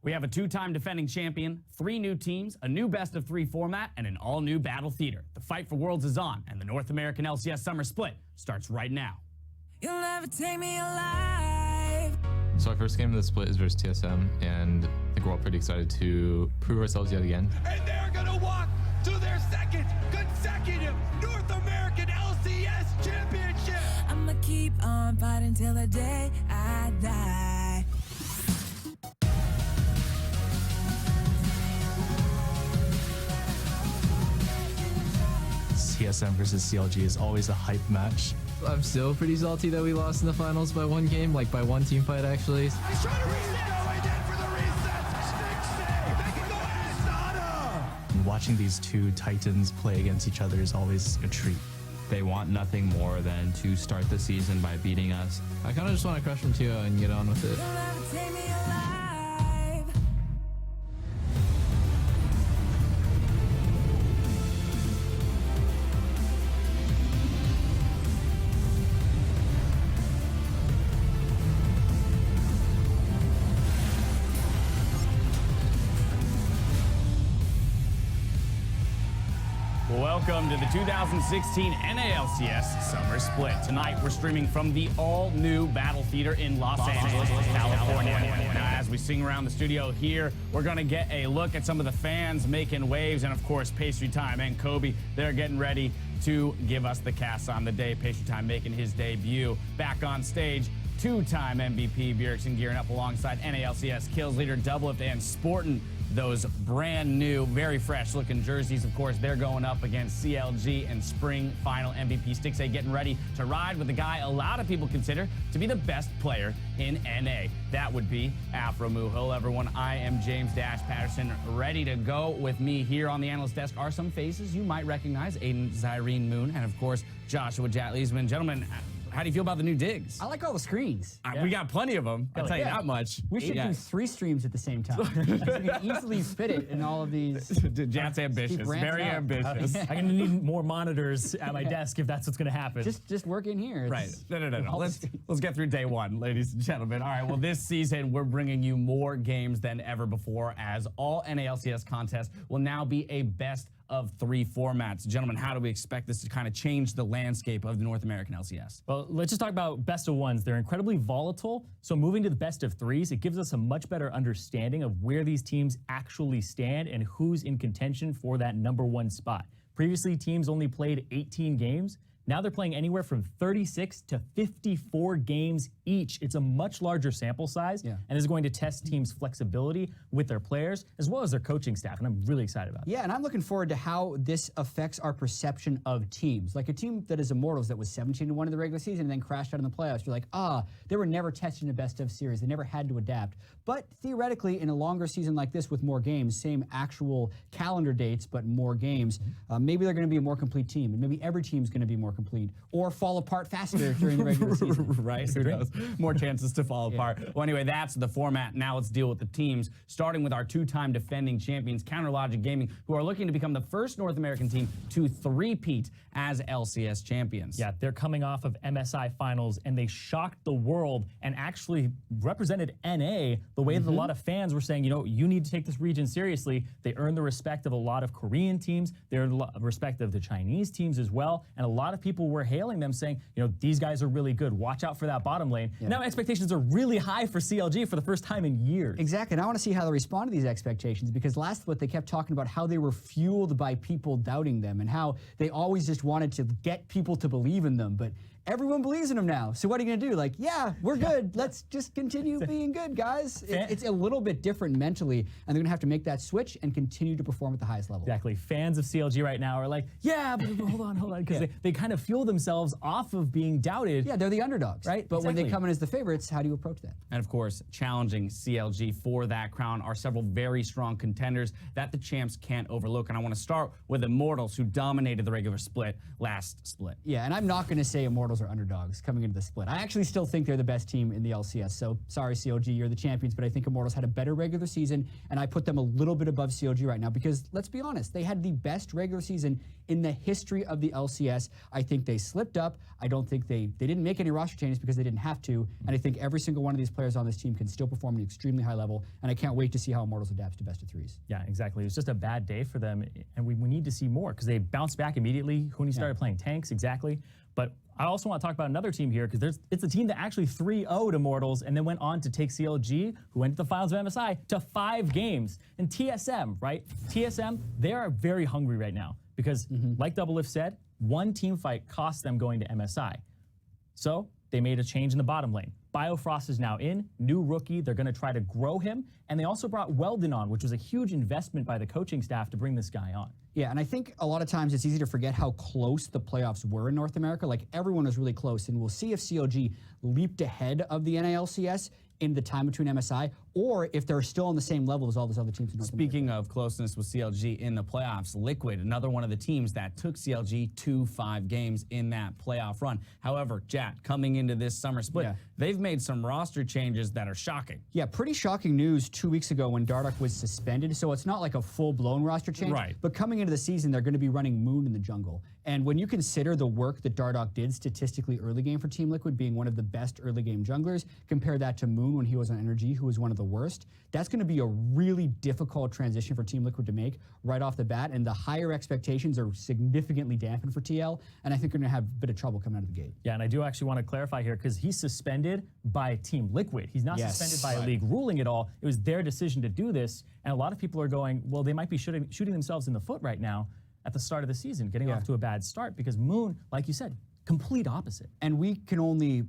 We have a two-time defending champion, 3 new teams, a new best-of-3 format, and an all-new battle theater. The fight for worlds is on, and the North American LCS Summer Split starts right now. You'll never take me alive. So our first game of the split is versus TSM, and I think we're all pretty excited to prove ourselves yet again. And they're gonna walk to their second consecutive North American LCS Championship. I'ma keep on fighting till the day I die. TSM versus CLG is always a hype match. I'm still pretty salty that we lost in the finals by one game, like by one team fight actually. He's trying to reset. Going in for the reset. Stick save. They can go ahead. And watching these two titans play against each other is always a treat. They want nothing more than to start the season by beating us. I kind of just want to crush them too and get on with it. You'll never take me alive. Welcome to the 2016 NALCS Summer Split. Tonight, we're streaming from the all-new Battle Theater in Los Angeles, California. Now, as we sing around the studio here, we're going to get a look at some of the fans making waves, and of course, Pastry Time and Kobe, they're getting ready to give us the cast on the day. Pastry Time making his debut back on stage. Two-time MVP Bjergsen gearing up alongside NALCS Kills leader Doublelift and sporting those brand new, very fresh looking jerseys. Of course, they're going up against CLG and spring final MVP Stixxay, getting ready to ride with the guy a lot of people consider to be the best player in NA. That would be Afro Hello everyone, I am James Dash Patterson, ready to go. With me here on the analyst desk are some faces you might recognize: Aiden Zyrene Moon and of course Joshua Jatleesman. Gentlemen, how do you feel about the new digs? I like all the screens. We got plenty of them. I'll tell you that much. We should do 3 streams at the same time. We can easily fit it in all of these. Jat's ambitious, very ambitious. I'm gonna need more monitors at my desk if that's what's gonna happen. Just work in here. Right. No. Let's get through day one, ladies and gentlemen. All right. Well, this season we're bringing you more games than ever before, as all NALCS contests will now be a best of 3 formats. Gentlemen, how do we expect this to kind of change the landscape of the North American LCS? Well, let's just talk about best of 1s. They're incredibly volatile, so moving to the best of 3s, it gives us a much better understanding of where these teams actually stand and who's in contention for that number 1 spot. Previously, teams only played 18 games. Now they're playing anywhere from 36 to 54 games each. It's a much larger sample size, and is going to test teams' flexibility with their players as well as their coaching staff, and I'm really excited about it. Yeah, and I'm looking forward to how this affects our perception of teams. Like a team that is Immortals that was 17-1 in the regular season and then crashed out in the playoffs. You're like, they were never tested in a best-of series. They never had to adapt. But theoretically, in a longer season like this with more games, same actual calendar dates, but more games, maybe they're going to be a more complete team, and maybe every team's going to be more complete or fall apart faster during the regular season. Right? Who knows? More chances to fall apart. Well, anyway, that's the format. Now let's deal with the teams, starting with our 2-time defending champions, CounterLogic Gaming, who are looking to become the first North American team to three-peat as LCS champions. Yeah, they're coming off of MSI finals, and they shocked the world and actually represented NA the way that a lot of fans were saying, you need to take this region seriously. They earned the respect of a lot of Korean teams. They earned the respect of the Chinese teams as well, and a lot of people were hailing them, saying, these guys are really good. Watch out for that bottom lane. Yeah. Now expectations are really high for CLG for the first time in years. Exactly, and I want to see how they respond to these expectations, because last split they kept talking about how they were fueled by people doubting them and how they always just wanted to get people to believe in them. But everyone believes in them now. So what are you going to do? Like, yeah, we're good. Let's just continue being good, guys. It's a little bit different mentally, and they're going to have to make that switch and continue to perform at the highest level. Exactly. Fans of CLG right now are like, yeah, but hold on, because they kind of fuel themselves off of being doubted. Yeah, they're the underdogs. Right? But when they come in as the favorites, how do you approach that? And of course, challenging CLG for that crown are several very strong contenders that the champs can't overlook. And I want to start with Immortals, who dominated the regular split last split. Yeah, and I'm not going to say Immortals Immortals are underdogs coming into the split. I actually still think they're the best team in the LCS. So sorry, CLG, you're the champions, but I think Immortals had a better regular season, and I put them a little bit above CLG right now because, let's be honest, they had the best regular season in the history of the LCS. I think they slipped up. I don't think they didn't make any roster changes because they didn't have to, and I think every single one of these players on this team can still perform at an extremely high level, and I can't wait to see how Immortals adapts to best of threes. Yeah, exactly. It was just a bad day for them, and we need to see more because they bounced back immediately. Huni started playing tanks, exactly. But I also want to talk about another team here because it's a team that actually 3-0'd Immortals and then went on to take CLG, who went to the finals of MSI, to 5 games. And TSM, right? TSM, they are very hungry right now because, like Doublelift said, one team fight cost them going to MSI. So they made a change in the bottom lane. Biofrost is now in, new rookie. They're going to try to grow him. And they also brought Weldon on, which was a huge investment by the coaching staff to bring this guy on. Yeah, and I think a lot of times it's easy to forget how close the playoffs were in North America. Like, everyone was really close, and we'll see if CLG leaped ahead of the NALCS in the time between MSI, or if they're still on the same level as all those other teams in North America. Speaking of closeness with CLG in the playoffs, Liquid, another one of the teams that took CLG to 5 games in that playoff run. However, Jat, coming into this summer split, they've made some roster changes that are shocking. Yeah, pretty shocking news 2 weeks ago when Dardoch was suspended, so it's not like a full-blown roster change. Right. But coming into the season, they're going to be running Moon in the jungle. And when you consider the work that Dardoch did statistically early game for Team Liquid, being one of the best early game junglers, compare that to Moon when he was on Energy, who was one of the worst. That's going to be a really difficult transition for Team Liquid to make right off the bat, and the higher expectations are significantly dampened for TL, and I think they're going to have a bit of trouble coming out of the gate. Yeah, and I do actually want to clarify here because he's suspended by Team Liquid. He's not suspended by a league ruling at all. It was their decision to do this, and a lot of people are going, well, they might be shooting themselves in the foot right now at the start of the season, getting off to a bad start because Moon, like you said, complete opposite. And we can only,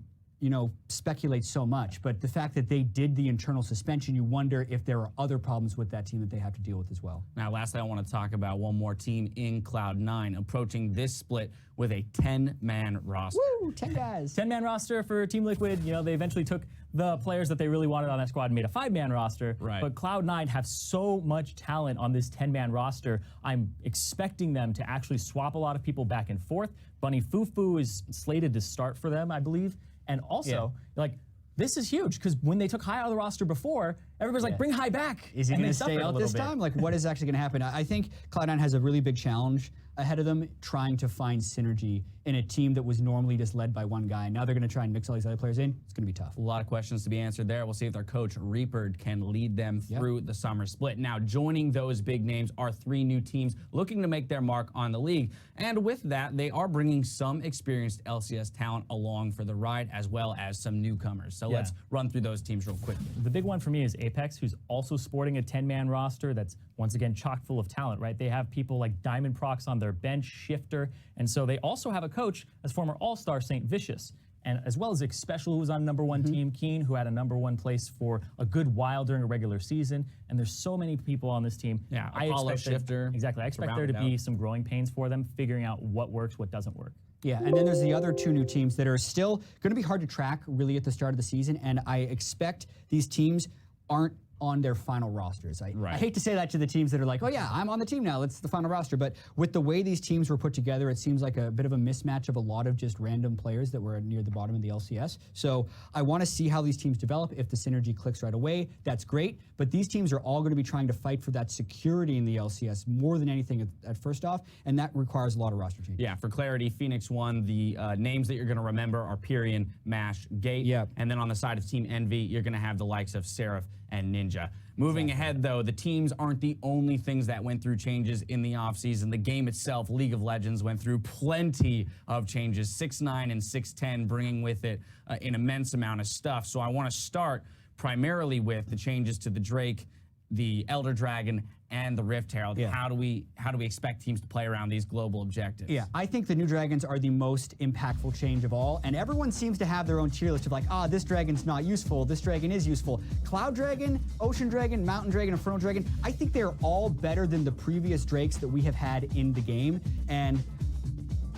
speculate so much, but the fact that they did the internal suspension, you wonder if there are other problems with that team that they have to deal with as well. Now, lastly, I want to talk about one more team in Cloud9 approaching this split with a 10-man roster. Woo, 10 guys. 10-man roster for Team Liquid. They eventually took the players that they really wanted on that squad and made a 5-man roster. Right. But Cloud9 have so much talent on this 10-man roster. I'm expecting them to actually swap a lot of people back and forth. Bunny Fufu is slated to start for them, I believe. And also, this is huge because when they took High out of the roster before, everybody's like, bring High back. Is he going to stay out this time? Like, what is actually going to happen? I think Cloud9 has a really big challenge ahead of them trying to find synergy in a team that was normally just led by one guy. Now they're going to try and mix all these other players in. It's going to be tough. A lot of questions to be answered there. We'll see if their coach, Reaper, can lead them through the summer split. Now, joining those big names are 3 new teams looking to make their mark on the league. And with that, they are bringing some experienced LCS talent along for the ride, as well as some newcomers. So let's run through those teams real quick. The big one for me is Apex, who's also sporting a 10-man roster that's, once again, chock full of talent, right? They have people like Diamond Prox on their bench, Shifter, and so they also have a coach as former All-Star St. Vicious, and as well as Special, who was on #1 team, Keen, who had a #1 place for a good while during a regular season, and there's so many people on this team. Yeah, Apollo, Shifter. Exactly. I expect there to be some growing pains for them, figuring out what works, what doesn't work. Yeah, and then there's the other 2 new teams that are still going to be hard to track really at the start of the season, and I expect these teams aren't on their final rosters. I hate to say that to the teams that are like, oh yeah, I'm on the team now, it's the final roster. But with the way these teams were put together, it seems like a bit of a mismatch of a lot of just random players that were near the bottom of the LCS. So I want to see how these teams develop. If the synergy clicks right away, that's great. But these teams are all going to be trying to fight for that security in the LCS more than anything at first off, and that requires a lot of roster changes. Yeah, for clarity, Phoenix won. The names that you're going to remember are Pyrian, Mash, Gate. And then on the side of Team Envy, you're going to have the likes of Seraph and Ninja. Moving ahead, though, the teams aren't the only things that went through changes in the offseason. The game itself, League of Legends, went through plenty of changes, 6-9 and 6-10, bringing with it an immense amount of stuff. So I want to start primarily with the changes to the Drake, the Elder Dragon, and the Rift Herald. How do we expect teams to play around these global objectives? Yeah, I think the new dragons are the most impactful change of all, and everyone seems to have their own tier list of like, this dragon's not useful, this dragon is useful. Cloud Dragon, Ocean Dragon, Mountain Dragon, Inferno Dragon, I think they're all better than the previous drakes that we have had in the game, and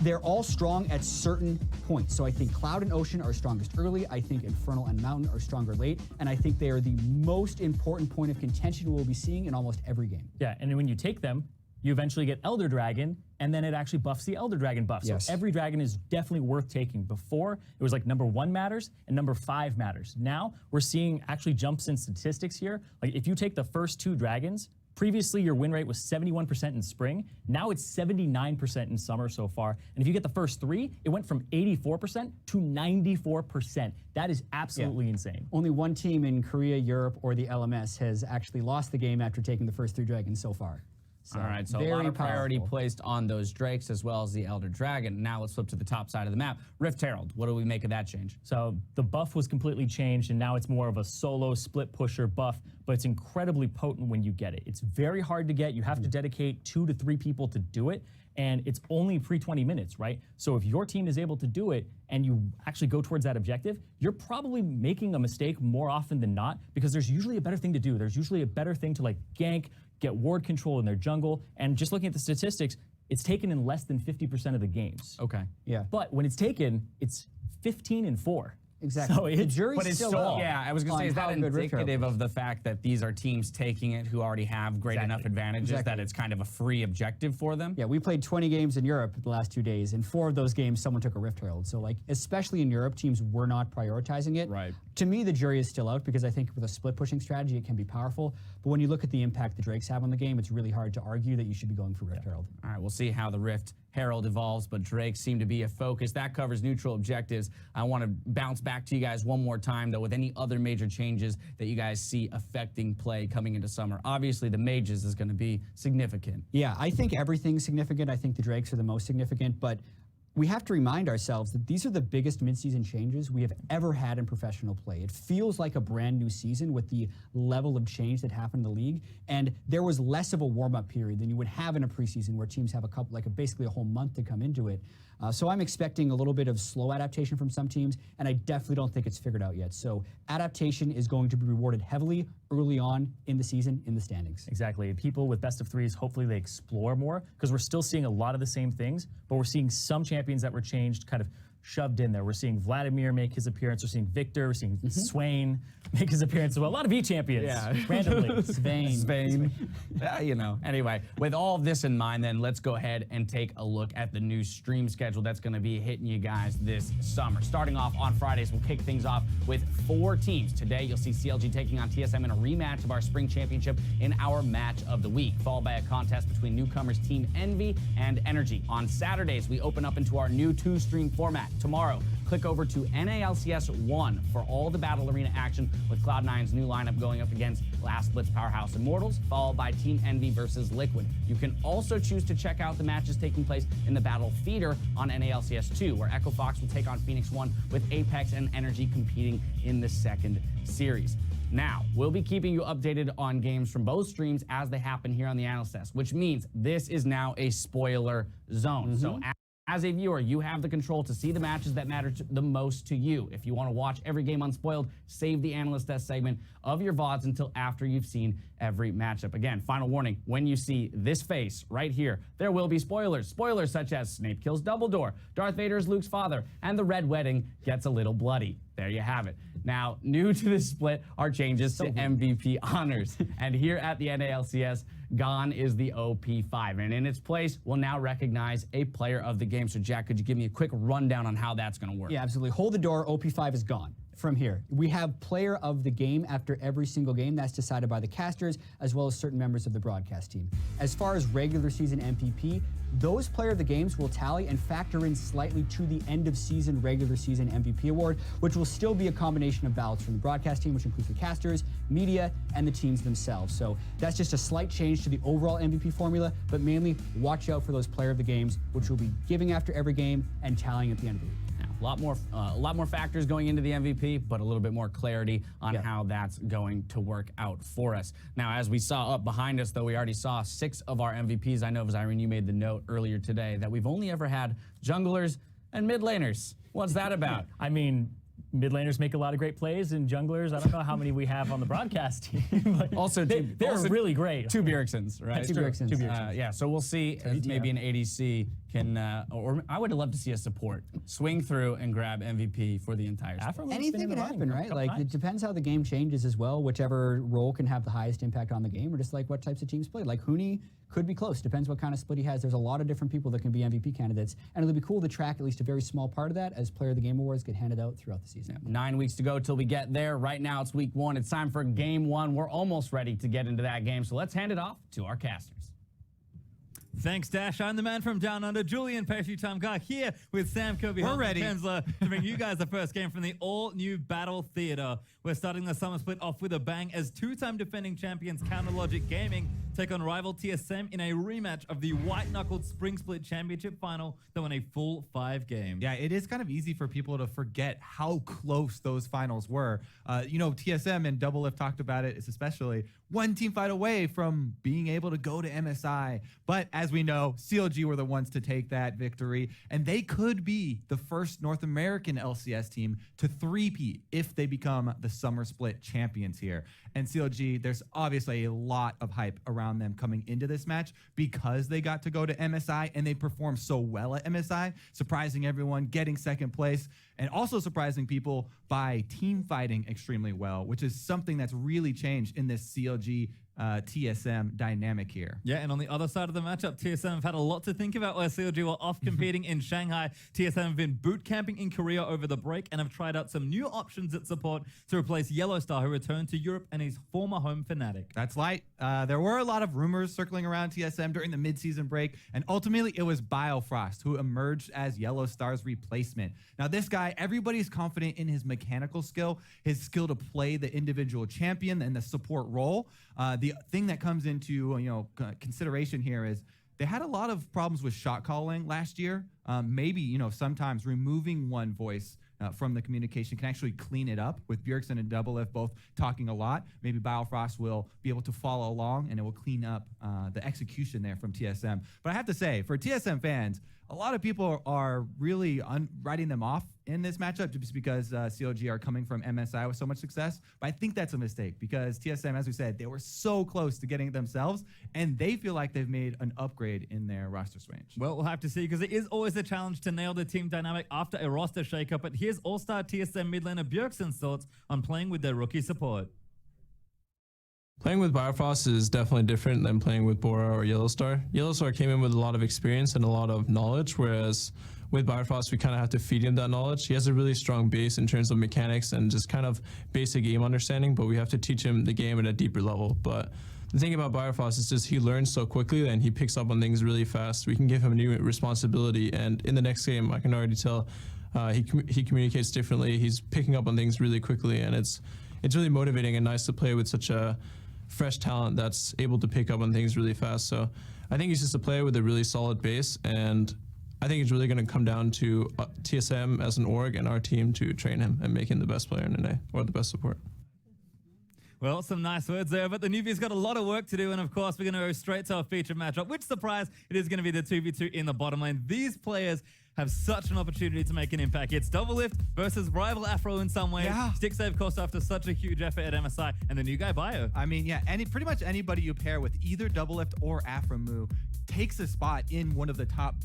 they're all strong at certain points. So I think Cloud and Ocean are strongest early. I think Infernal and Mountain are stronger late. And I think they are the most important point of contention we'll be seeing in almost every game. Yeah, and when you take them, you eventually get Elder Dragon, and then it actually buffs the Elder Dragon buff. Yes. So every dragon is definitely worth taking. Before, it was like number 1 matters and number 5 matters. Now, we're seeing actually jumps in statistics here. Like if you take the first 2 dragons, previously your win rate was 71% in spring. Now it's 79% in summer so far. And if you get the first 3, it went from 84% to 94%. That is absolutely insane. Only one team in Korea, Europe, or the LMS has actually lost the game after taking the first 3 dragons so far. So All right, so a very lot of priority powerful. placed on those Drakes as well as the Elder Dragon. Now let's flip to the top side of the map. Rift Herald, what do we make of that change? So the buff was completely changed, and now it's more of a solo split pusher buff, but it's incredibly potent when you get it. It's very hard to get. You have to dedicate 2 to 3 people to do it, and it's only pre-20 minutes, right? So if your team is able to do it and you actually go towards that objective, you're probably making a mistake more often than not, because there's usually a better thing to do. There's usually a better thing to like gank, get ward control in their jungle, and just looking at the statistics, it's taken in less than 50% of the games. Okay. Yeah. But when it's taken, it's 15-4. Exactly. So The it's, jury's But it's still so, out yeah, I was going to say, on is that how good Rift Herald indicative is. of the fact that these are teams taking it who already have great enough advantages that it's kind of a free objective for them? Yeah, we played 20 games in Europe the last 2 days, and 4 of those games someone took a Rift Herald. So like, especially in Europe, teams were not prioritizing it. Right. To me, the jury is still out, because I think with a split pushing strategy, it can be powerful. But when you look at the impact the Drakes have on the game, it's really hard to argue that you should be going for Rift Herald. All right, we'll see how the Rift Herald evolves, but Drakes seem to be a focus. That covers neutral objectives. I want to bounce back to you guys one more time, though, with any other major changes that you guys see affecting play coming into summer. Obviously, the mages is going to be significant. Yeah, I think everything's significant. I think the Drakes are the most significant, but we have to remind ourselves that these are the biggest midseason changes we have ever had in professional play. It feels like a brand new season with the level of change that happened in the league, and there was less of a warm-up period than you would have in a preseason where teams have a couple, like basically a whole month to come into it. So I'm expecting a little bit of slow adaptation from some teams, and I definitely don't think it's figured out yet. So adaptation is going to be rewarded heavily early on in the season in the standings. Exactly. People with best of 3s, hopefully they explore more, because we're still seeing a lot of the same things, but we're seeing some champions that were changed kind of shoved in there. We're seeing Vladimir make his appearance. We're seeing Victor. We're seeing Swain make his appearance as well. A lot of E champions. Yeah. Randomly. Spain. You know, anyway, with all of this in mind, then let's go ahead and take a look at the new stream schedule that's going to be hitting you guys this summer. Starting off on Fridays, we'll kick things off with 4 teams. Today, you'll see CLG taking on TSM in a rematch of our spring championship in our match of the week, followed by a contest between newcomers Team Envy and Energy. On Saturdays, we open up into our new 2-stream format. Tomorrow, click over to NALCS 1 for all the Battle Arena action, with Cloud9's new lineup going up against Last Blitz Powerhouse Immortals, followed by Team Envy versus Liquid. You can also choose to check out the matches taking place in the Battle Feeder on NALCS 2, where Echo Fox will take on Phoenix 1, with Apex and Energy competing in the second series. Now, we'll be keeping you updated on games from both streams as they happen here on the Analyst Desk, which means this is now a spoiler zone. So as a viewer, you have the control to see the matches that matter the most to you. If you want to watch every game unspoiled, save the Analyst Desk segment of your VODs until after you've seen every matchup. Again, final warning, when you see this face right here, there will be spoilers. Spoilers such as Snape kills Dumbledore, Darth Vader is Luke's father, and the Red Wedding gets a little bloody. There you have it. Now, new to this split are changes to MVP honors. And here at the NALCS, gone is the OP5. And in its place, we'll now recognize a player of the game. So, Jack, could you give me a quick rundown on how that's going to work? Yeah, absolutely. Hold the door. OP5 is gone. From here, we have player of the game after every single game. That's decided by the casters as well as certain members of the broadcast team. As far as regular season MVP, those player of the games will tally and factor in slightly to the end of season regular season MVP award, which will still be a combination of ballots from the broadcast team, which includes the casters, media, and the teams themselves. So that's just a slight change to the overall MVP formula, but mainly watch out for those player of the games, which we'll be giving after every game and tallying at the end of the week. A lot more factors going into the MVP, but a little bit more clarity on how that's going to work out for us. Now, as we saw up behind us, though, we already saw 6 of our MVPs. I know, Zyrene, you made the note earlier today that we've only ever had junglers and mid laners. What's that about? I mean, mid laners make a lot of great plays, and junglers, I don't know how many we have on the broadcast team. But Also, they're really great. 2 Bjergsons, right? Two Bjergsons. Two Bjergsons. Yeah, so we'll see if maybe an ADC can, or I would love to see a support swing through and grab MVP for the entire split. Anything can happen, right? Like, it depends how the game changes as well. Whichever role can have the highest impact on the game, or just like what types of teams play. Like, Huni could be close. Depends what kind of split he has. There's a lot of different people that can be MVP candidates, and it'll be cool to track at least a very small part of that as Player of the Game awards get handed out throughout the season. 9 weeks to go till we get there. Right now, it's week 1. It's time for game 1. We're almost ready to get into that game, so let's hand it off to our casters. Thanks, Dash. I'm the man from Down Under, Julian Parachute-Time Guy, here with Sam Kirby Hensler to bring you guys the first game from the all-new Battle Theater. We're starting the summer split off with a bang as two-time defending champions Counterlogic Gaming take on rival TSM in a rematch of the white-knuckled Spring Split Championship Final that won a full 5 games. Yeah, it is kind of easy for people to forget how close those finals were. You know, TSM and Double Lift talked about it, it's especially one team fight away from being able to go to MSI. But as we know, CLG were the ones to take that victory, and they could be the first North American LCS team to three-peat if they become the Summer Split champions here. And CLG, there's obviously a lot of hype around them coming into this match because they got to go to MSI and they performed so well at MSI, surprising everyone, getting second place, and also surprising people by team fighting extremely well, which is something that's really changed in this CLG TSM dynamic here. Yeah, and on the other side of the matchup, TSM have had a lot to think about while CLG were off competing in Shanghai. TSM have been boot camping in Korea over the break and have tried out some new options at support to replace Yellowstar, who returned to Europe and his former home Fnatic. That's light. There were a lot of rumors circling around TSM during the mid-season break, and ultimately it was Biofrost who emerged as Yellowstar's replacement. Now this guy, everybody's confident in his mechanical skill, his skill to play the individual champion and the support role. The thing that comes into consideration here is they had a lot of problems with shot calling last year. Maybe sometimes removing one voice from the communication can actually clean it up. With Bjergsen and Double Lift both talking a lot, maybe Biofrost will be able to follow along and it will clean up the execution there from TSM. But I have to say, for TSM fans, a lot of people are really writing them off in this matchup just because CLG are coming from MSI with so much success. But I think that's a mistake because TSM, as we said, they were so close to getting it themselves, and they feel like they've made an upgrade in their roster switch. Well, we'll have to see because it is always a challenge to nail the team dynamic after a roster shakeup. But here's all-star TSM mid laner Bjergsen's thoughts on playing with their rookie support. Playing with Biofrost is definitely different than playing with Bora or Yellowstar. Yellowstar came in with a lot of experience and a lot of knowledge, whereas with Biofrost, we kind of have to feed him that knowledge. He has a really strong base in terms of mechanics and just kind of basic game understanding, but we have to teach him the game at a deeper level. But the thing about Biofrost is just he learns so quickly and he picks up on things really fast. We can give him a new responsibility, and in the next game, I can already tell he communicates differently. He's picking up on things really quickly, and it's really motivating and nice to play with such a fresh talent that's able to pick up on things really fast. So I think he's just a player with a really solid base, and I think it's really going to come down to TSM as an org and our team to train him and make him the best player in NA or the best support. Well, some nice words there, but the newbie's got a lot of work to do, and of course, we're going to go straight to our featured matchup, which, surprise, it is going to be the 2v2 in the bottom lane. These players have such an opportunity to make an impact. It's Double Lift versus rival Afro in some ways. Yeah. Stixxay, of course, after such a huge effort at MSI, and the new guy, Bio. I mean, yeah, pretty much anybody you pair with either Double Lift or Afromu takes a spot in one of the top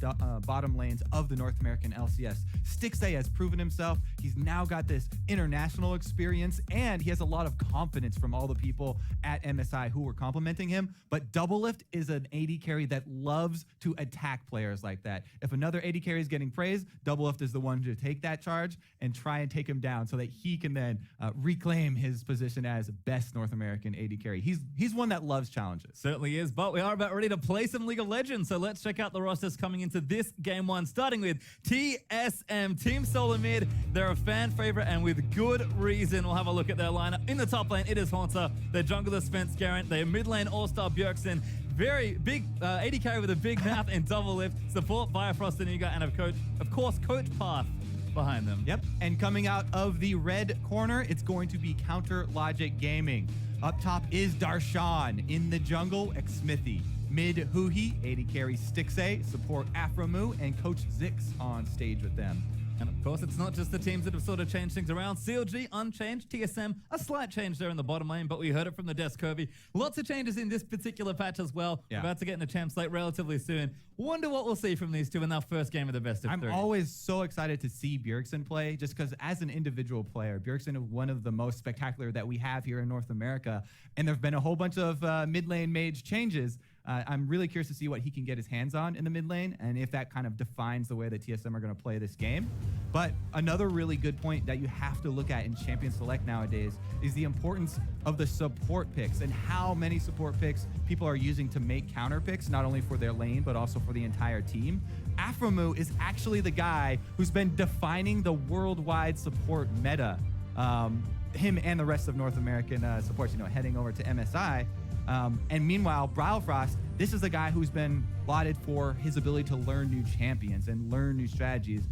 bottom lanes of the North American LCS. Stixxay has proven himself. He's now got this international experience, and he has a lot of confidence from all the people at MSI who were complimenting him. But Double Lift is an AD carry that loves to attack players like that. If another AD carry is getting praised, Double Lift is the one to take that charge and try and take him down so that he can then reclaim his position as best North American AD carry. He's one that loves challenges. Certainly is, but we are about ready to play some League of Legends, so let's check out the rosters coming into this game one, starting with TSM, Team Solo Mid. They're a fan favorite, and with good reason. We'll have a look at their lineup. In the top lane, it is Haunter. Their jungler, Spence Garant. Their mid lane, All-Star Bjergsen. Very big AD carry with a big mouth and Double Lift. Support Biofrost, the new guy, and of course, Coach Path behind them. Yep, and coming out of the red corner, it's going to be Counterlogic Gaming. Up top is Darshan. In the jungle, Xmithy. Mid Huhi, AD carry Stixxay, support Afromu, and Coach Zix on stage with them. And of course, it's not just the teams that have sort of changed things around. CLG unchanged, TSM a slight change there in the bottom lane, but we heard it from the desk, Kobe. Lots of changes in this particular patch as well. Yeah. We're about to get in a champ slate relatively soon. Wonder what we'll see from these two in their first game of the best of I'm three. always so excited to see Bjergsen play, just because as an individual player, Bjergsen is one of the most spectacular that we have here in North America. And there've been a whole bunch of mid lane mage changes. I'm really curious to see what he can get his hands on in the mid lane and if that kind of defines the way that TSM are going to play this game. But another really good point that you have to look at in Champion Select nowadays is the importance of the support picks and how many support picks people are using to make counter picks, not only for their lane, but also for the entire team. Aframu is actually the guy who's been defining the worldwide support meta. Him and the rest of North American supports, heading over to MSI. And meanwhile, Brilefrost, this is the guy who's been lauded for his ability to learn new champions and learn new strategies.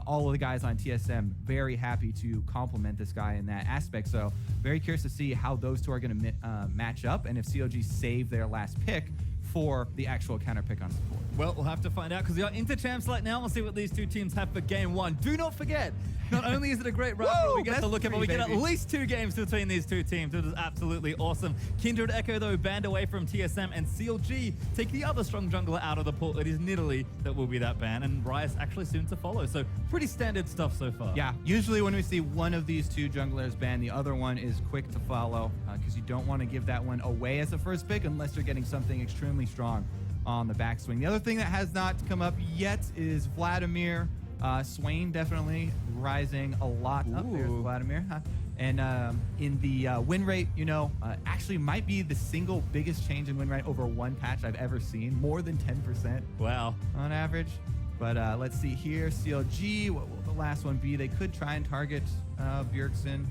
All of the guys on TSM very happy to compliment this guy in that aspect. So very curious to see how those two are going to match up and if CLG save their last pick for the actual counter pick on support. Well, we'll have to find out because we are into champ slate now. We'll see what these two teams have for game one. Do not forget, not only is it a great rivalry we get to look at, but we get at least 2 games between these two teams. It is absolutely awesome. Kindred Echo, though, banned away from TSM, and CLG take the other strong jungler out of the pool. It is Nidalee that will be that ban, and Riot actually soon to follow. So pretty standard stuff so far. Yeah, usually when we see one of these two junglers banned, the other one is quick to follow because you don't want to give that one away as a first pick unless you're getting something extremely strong on the backswing. The other thing that has not come up yet is Vladimir. Swain definitely rising a lot. Up there's Vladimir. And in the win rate, actually might be the single biggest change in win rate over one patch I've ever seen. More than 10%. Wow. On average. But let's see here. CLG, what will the last one be? They could try and target Bjergsen.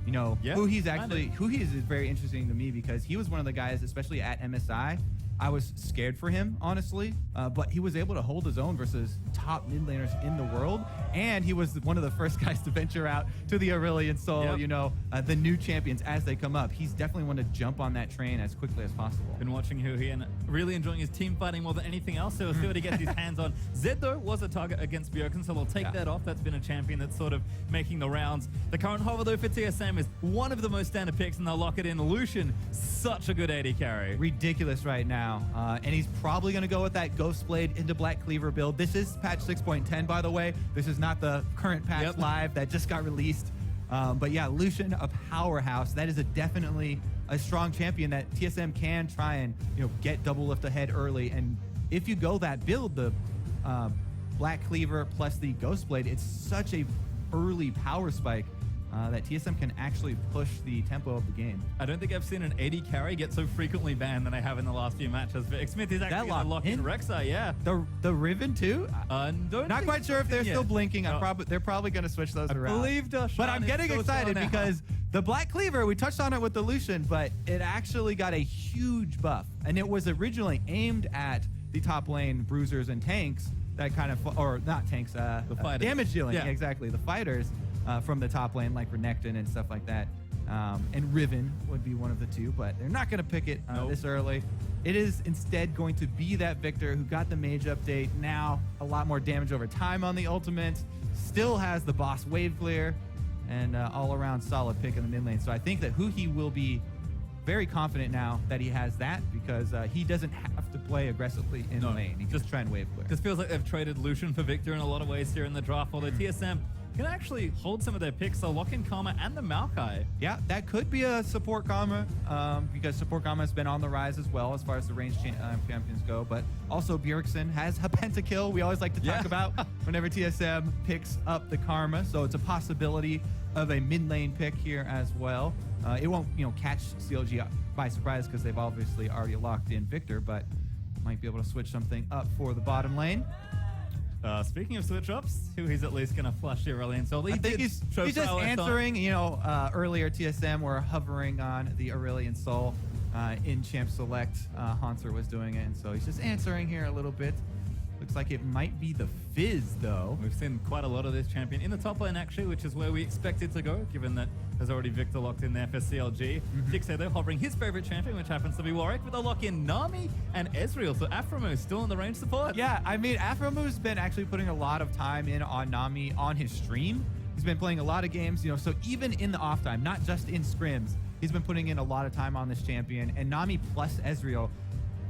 Who he is very interesting to me because he was one of the guys, especially at MSI, I was scared for him, honestly, but he was able to hold his own versus top mid laners in the world, and he was one of the first guys to venture out to the Aurelion Sol, the new champions as they come up. He's definitely one to jump on that train as quickly as possible. Been watching Huhi and really enjoying his team fighting more than anything else, so we'll see what he gets his hands on. Zed, though, was a target against Bjergsen, so we'll take that off. That's been a champion that's sort of making the rounds. The current hover, though, for TSM is one of the most standard picks, and they'll lock it in. Lucian, such a good AD carry. Ridiculous right now. And he's probably going to go with that Ghost Blade into Black Cleaver build. This is patch 6.10, by the way. This is not the current patch live that just got released. But yeah, Lucian, a powerhouse. That is definitely a strong champion that TSM can try and get double lift ahead early. And if you go that build, the Black Cleaver plus the Ghost Blade, it's such a early power spike that TSM can actually push the tempo of the game. I don't think I've seen an AD carry get so frequently banned than I have in the last few matches. But Smith is actually going to lock in Rexa, yeah. The Riven too? Not quite sure if they're still blinking. No. They're probably going to switch those around. But I'm getting excited because the Black Cleaver, we touched on it with the Lucian, but it actually got a huge buff. And it was originally aimed at the top lane bruisers and tanks that kind of, or not tanks, the fighters. Damage dealing, exactly. The fighters. From the top lane, like Renekton and stuff like that. And Riven would be one of the two, but they're not going to pick it this early. It is instead going to be that Victor who got the mage update. Now a lot more damage over time on the ultimate. Still has the boss wave clear and all around solid pick in the mid lane. So I think that Huhi will be very confident now that he has that because he doesn't have to play aggressively in the lane. He can just try and wave clear. This feels like they've traded Lucian for Victor in a lot of ways here in the draft, although TSM can actually hold some of their picks. So lock in Karma and the Maokai. Yeah, that could be a support Karma because support Karma has been on the rise as well as far as the range champions go. But also Bjergsen has a pentakill we always like to talk about whenever TSM picks up the Karma. So it's a possibility of a mid lane pick here as well. It won't catch CLG by surprise because they've obviously already locked in Victor, but might be able to switch something up for the bottom lane. Speaking of switch ups, he's at least going to flush the Aurelion Sol. I think he's just answering. Earlier TSM were hovering on the Aurelion Sol in Champ Select. Hanser was doing it, and so he's just answering here a little bit. Looks like it might be the Fizz, though. We've seen quite a lot of this champion in the top lane, actually, which is where we expect it to go, given that there's already Victor locked in there for CLG. Dixie, though, hovering his favorite champion, which happens to be Warwick, with a lock in Nami and Ezreal. So Aframu still in the range support. Yeah, I mean, Aframu's been actually putting a lot of time in on Nami on his stream. He's been playing a lot of games, you know, so even in the off time, not just in scrims, he's been putting in a lot of time on this champion. And Nami plus Ezreal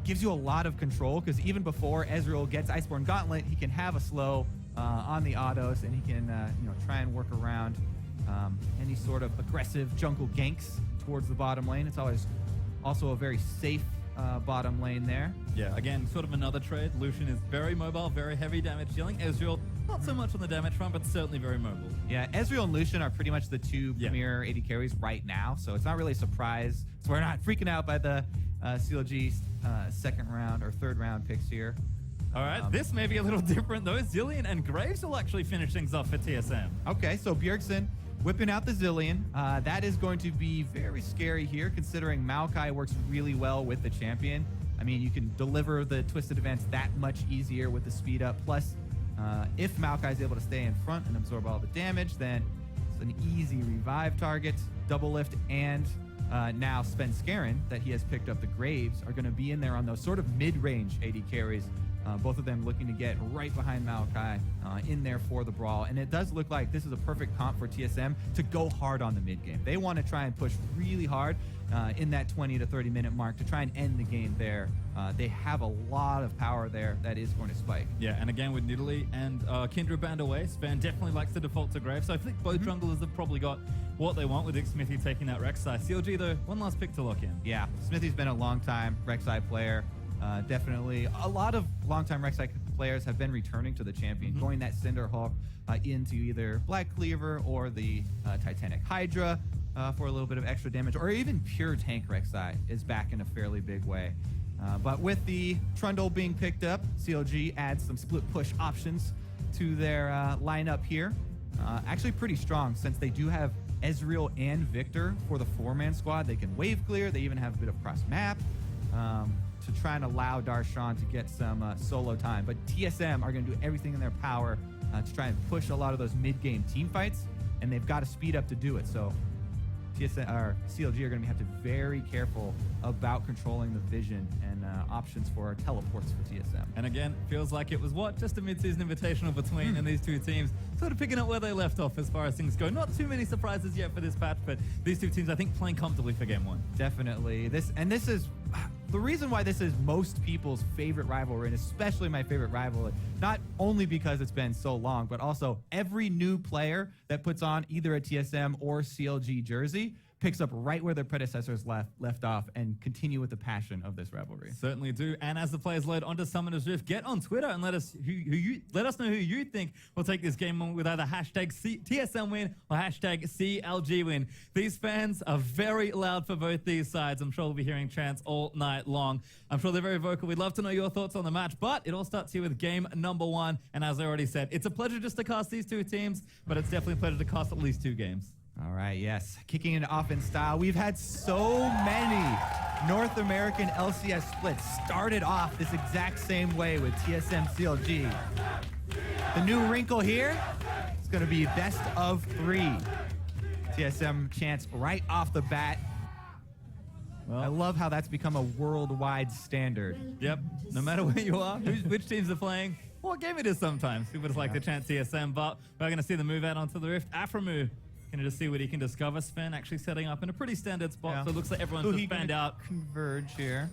gives you a lot of control, because even before Ezreal gets Iceborne Gauntlet, he can have a slow on the autos, and he can you know, try and work around any sort of aggressive jungle ganks towards the bottom lane. It's always also a very safe bottom lane there. Yeah, again, sort of another trade. Lucian is very mobile, very heavy damage dealing. Ezreal, not so much on the damage front, but certainly very mobile. Yeah, Ezreal and Lucian are pretty much the two premier AD carries right now, so it's not really a surprise. So we're not freaking out by the CLG second round or third round picks here. All right, this may be a little different, though. Zillion and Graves will actually finish things off for TSM. Okay, so Bjergsen whipping out the Zillion. That is going to be very scary here, considering Maokai works really well with the champion. I mean, you can deliver the twisted events that much easier with the speed up. Plus, if Maokai is able to stay in front and absorb all the damage, then it's an easy revive target. Double lift and now Svenskeren, that he has picked up the Graves, are going to be in there on those sort of mid-range AD carries. Both of them looking to get right behind Maokai in there for the brawl. And it does look like this is a perfect comp for TSM to go hard on the mid game. They want to try and push really hard in that 20 to 30 minute mark to try and end the game there. They have a lot of power there that is going to spike. Yeah, and again with Nidalee and Kindred banned away, Sven definitely likes to default to Graves. So I think both junglers have probably got what they want, with Smithy taking that Rek'Sai. CLG, though, one last pick to lock in. Yeah, Smithy's been a long time Rek'Sai player. Definitely a lot of longtime Rek'Sai players have been returning to the champion, going that Cinderhawk into either Black Cleaver or the Titanic Hydra for a little bit of extra damage, or even pure tank Rek'Sai is back in a fairly big way. But with the Trundle being picked up, CLG adds some split push options to their lineup here. Actually pretty strong, since they do have Ezreal and Victor for the 4-man squad. They can wave clear. They even have a bit of cross map to try and allow Darshan to get some solo time. But TSM are going to do everything in their power to try and push a lot of those mid-game team fights, and they've got to speed up to do it. So TSM or CLG are going to have to be very careful about controlling the vision and options for teleports for TSM. And again, feels like it was just a mid-season invitational between and these two teams, sort of picking up where they left off as far as things go. Not too many surprises yet for this patch, but these two teams, I think, playing comfortably for game one. Definitely. This is the reason why this is most people's favorite rivalry, and especially my favorite rivalry, not only because it's been so long, but also every new player that puts on either a TSM or CLG jersey picks up right where their predecessors left off and continue with the passion of this rivalry. Certainly do. And as the players load onto Summoner's Rift, get on Twitter and let us know who you think will take this game on with either hashtag TSM win or hashtag CLG win. These fans are very loud for both these sides. I'm sure we'll be hearing chants all night long. I'm sure they're very vocal. We'd love to know your thoughts on the match, but it all starts here with game number one. And as I already said, it's a pleasure just to cast these two teams, but it's definitely a pleasure to cast at least 2 games. All right, yes. Kicking it off in style. We've had so many North American LCS splits started off this exact same way with TSM CLG. The new wrinkle here is going to be best of 3. TSM chance right off the bat. Well, I love how that's become a worldwide standard. Yep. No matter where you are, which teams are playing, what game it is sometimes. People just like to chant TSM, but we're going to see the move out onto the Rift. Aframu going to just see what he can discover. Sven actually setting up in a pretty standard spot, so it looks like everyone's just fanned out. Converge here.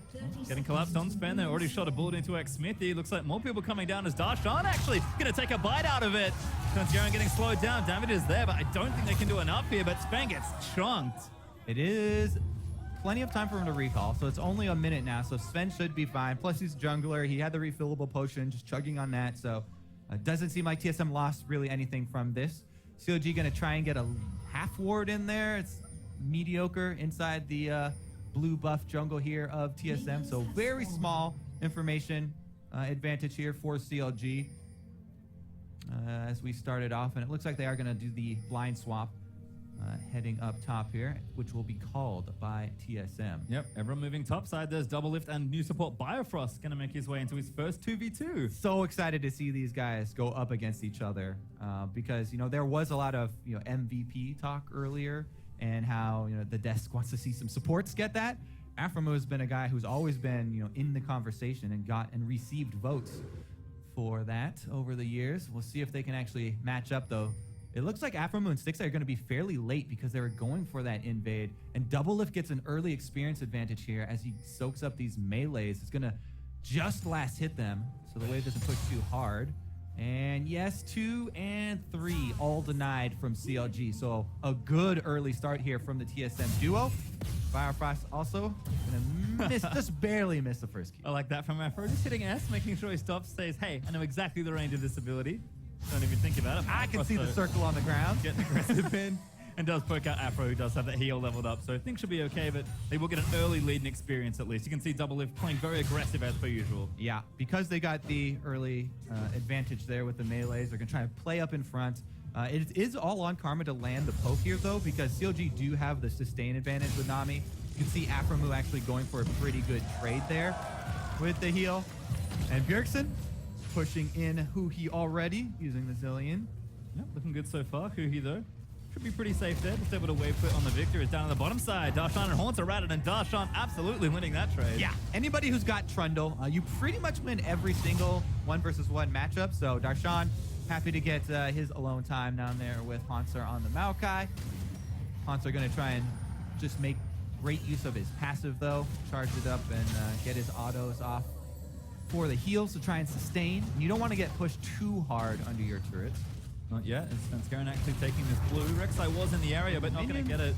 Getting collapsed on Sven. They already shot a bullet into Smithy. Looks like more people coming down as Darshan actually going to take a bite out of it. Svenskeren getting slowed down. Damage is there, but I don't think they can do enough here, but Sven gets chunked. It is plenty of time for him to recall, so it's only a minute now, so Sven should be fine. Plus he's jungler. He had the refillable potion, just chugging on that, so it doesn't seem like TSM lost really anything from this. CLG going to try and get a half ward in there. It's mediocre inside the blue buff jungle here of TSM. So very small information advantage here for CLG as we started off. And it looks like they are going to do the blind swap heading up top here, which will be called by TSM. Yep, everyone moving topside. There's Double Lift and new support Biofrost going to make his way into his first 2v2. So excited to see these guys go up against each other because, you know, there was a lot of, you know, MVP talk earlier and how, you know, the desk wants to see some supports get that. Aframo has been a guy who's always been, you know, in the conversation and got and received votes for that over the years. We'll see if they can actually match up, though. It looks like Aframo and Stixi are going to be fairly late because they were going for that invade. And Double Lift gets an early experience advantage here as he soaks up these melees. It's going to just last hit them, so the wave doesn't push too hard. And yes, 2 and 3 all denied from CLG. So a good early start here from the TSM duo. Firefrost also gonna miss, just barely miss the first kill. I like that from Afro. Just hitting S, making sure he stops, says, hey, I know exactly the range of this ability. Don't even think about it. I can see the circle on the ground. Getting aggressive in. And does poke out Afro, who does have that heal leveled up. So I think should be okay, but they will get an early lead and experience at least. You can see Double Lift playing very aggressive as per usual. Yeah, because they got the early advantage there with the melees, they're going to try and play up in front. It is all on Karma to land the poke here, though, because CLG do have the sustain advantage with Nami. You can see Aframu actually going for a pretty good trade there with the heal. And Bjergsen pushing in Huhi already, using the Zillion. Yep, looking good so far. Huhi, though, should be pretty safe there. Just able to wave foot on the victor. Is down on the bottom side. Darshan and Haunts are routed, and Darshan absolutely winning that trade. Yeah, anybody who's got Trundle, you pretty much win every single 1-versus-1 matchup. So Darshan, happy to get his alone time down there with Haunts on the Maokai. Haunts are going to try and just make great use of his passive, though. Charge it up and get his autos off for the heals to try and sustain. You don't want to get pushed too hard under your turrets. Not yet. It's Svenskeren actually taking this blue. Rek'Sai was in the area, but not going to get it.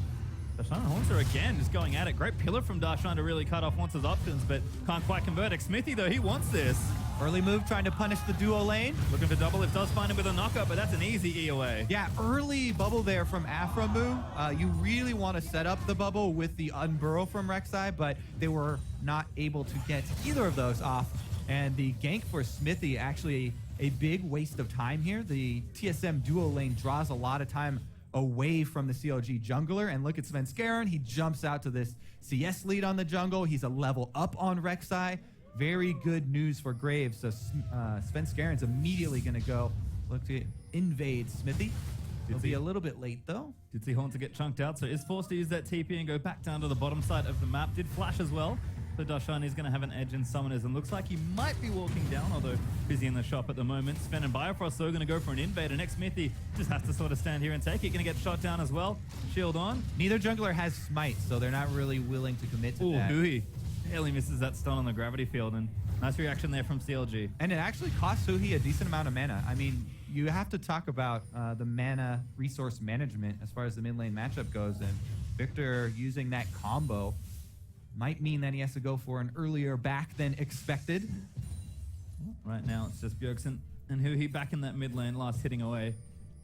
Darshan and Haunter again just going at it. Great pillar from Darshan to really cut off Haunter's options, but can't quite convert. Xmithy, though, he wants this. Early move trying to punish the duo lane. Looking for Double Lift, does find him with a knockup, but that's an easy EOA. Yeah, early bubble there from Aframu. You really want to set up the bubble with the unburrow from Rek'Sai, but they were not able to get either of those off. And the gank for Smithy, actually a big waste of time here. The TSM duo lane draws a lot of time away from the CLG jungler. And look at Svenskeren. He jumps out to this CS lead on the jungle. He's a level up on Rek'Sai. Very good news for Graves. So Svenskeren's immediately going to go look to invade Smithy. He'll be a little bit late, though. Did see Haunter get chunked out, so is forced to use that TP and go back down to the bottom side of the map. Did flash as well. So Darshan is going to have an edge in Summoners, and looks like he might be walking down, although busy in the shop at the moment. Sven and Biofrost, though, going to go for an invade, and Xmithy just has to sort of stand here and take it. Going to get shot down as well. Shield on. Neither jungler has smite, so they're not really willing to commit to that. Huhi barely misses that stun on the gravity field, and nice reaction there from CLG. And it actually costs Huhi a decent amount of mana. I mean, you have to talk about the mana resource management as far as the mid lane matchup goes, and Victor using that combo might mean that he has to go for an earlier back than expected. Right now, it's just Bjergsen and Huhi back in that mid lane, last hitting away.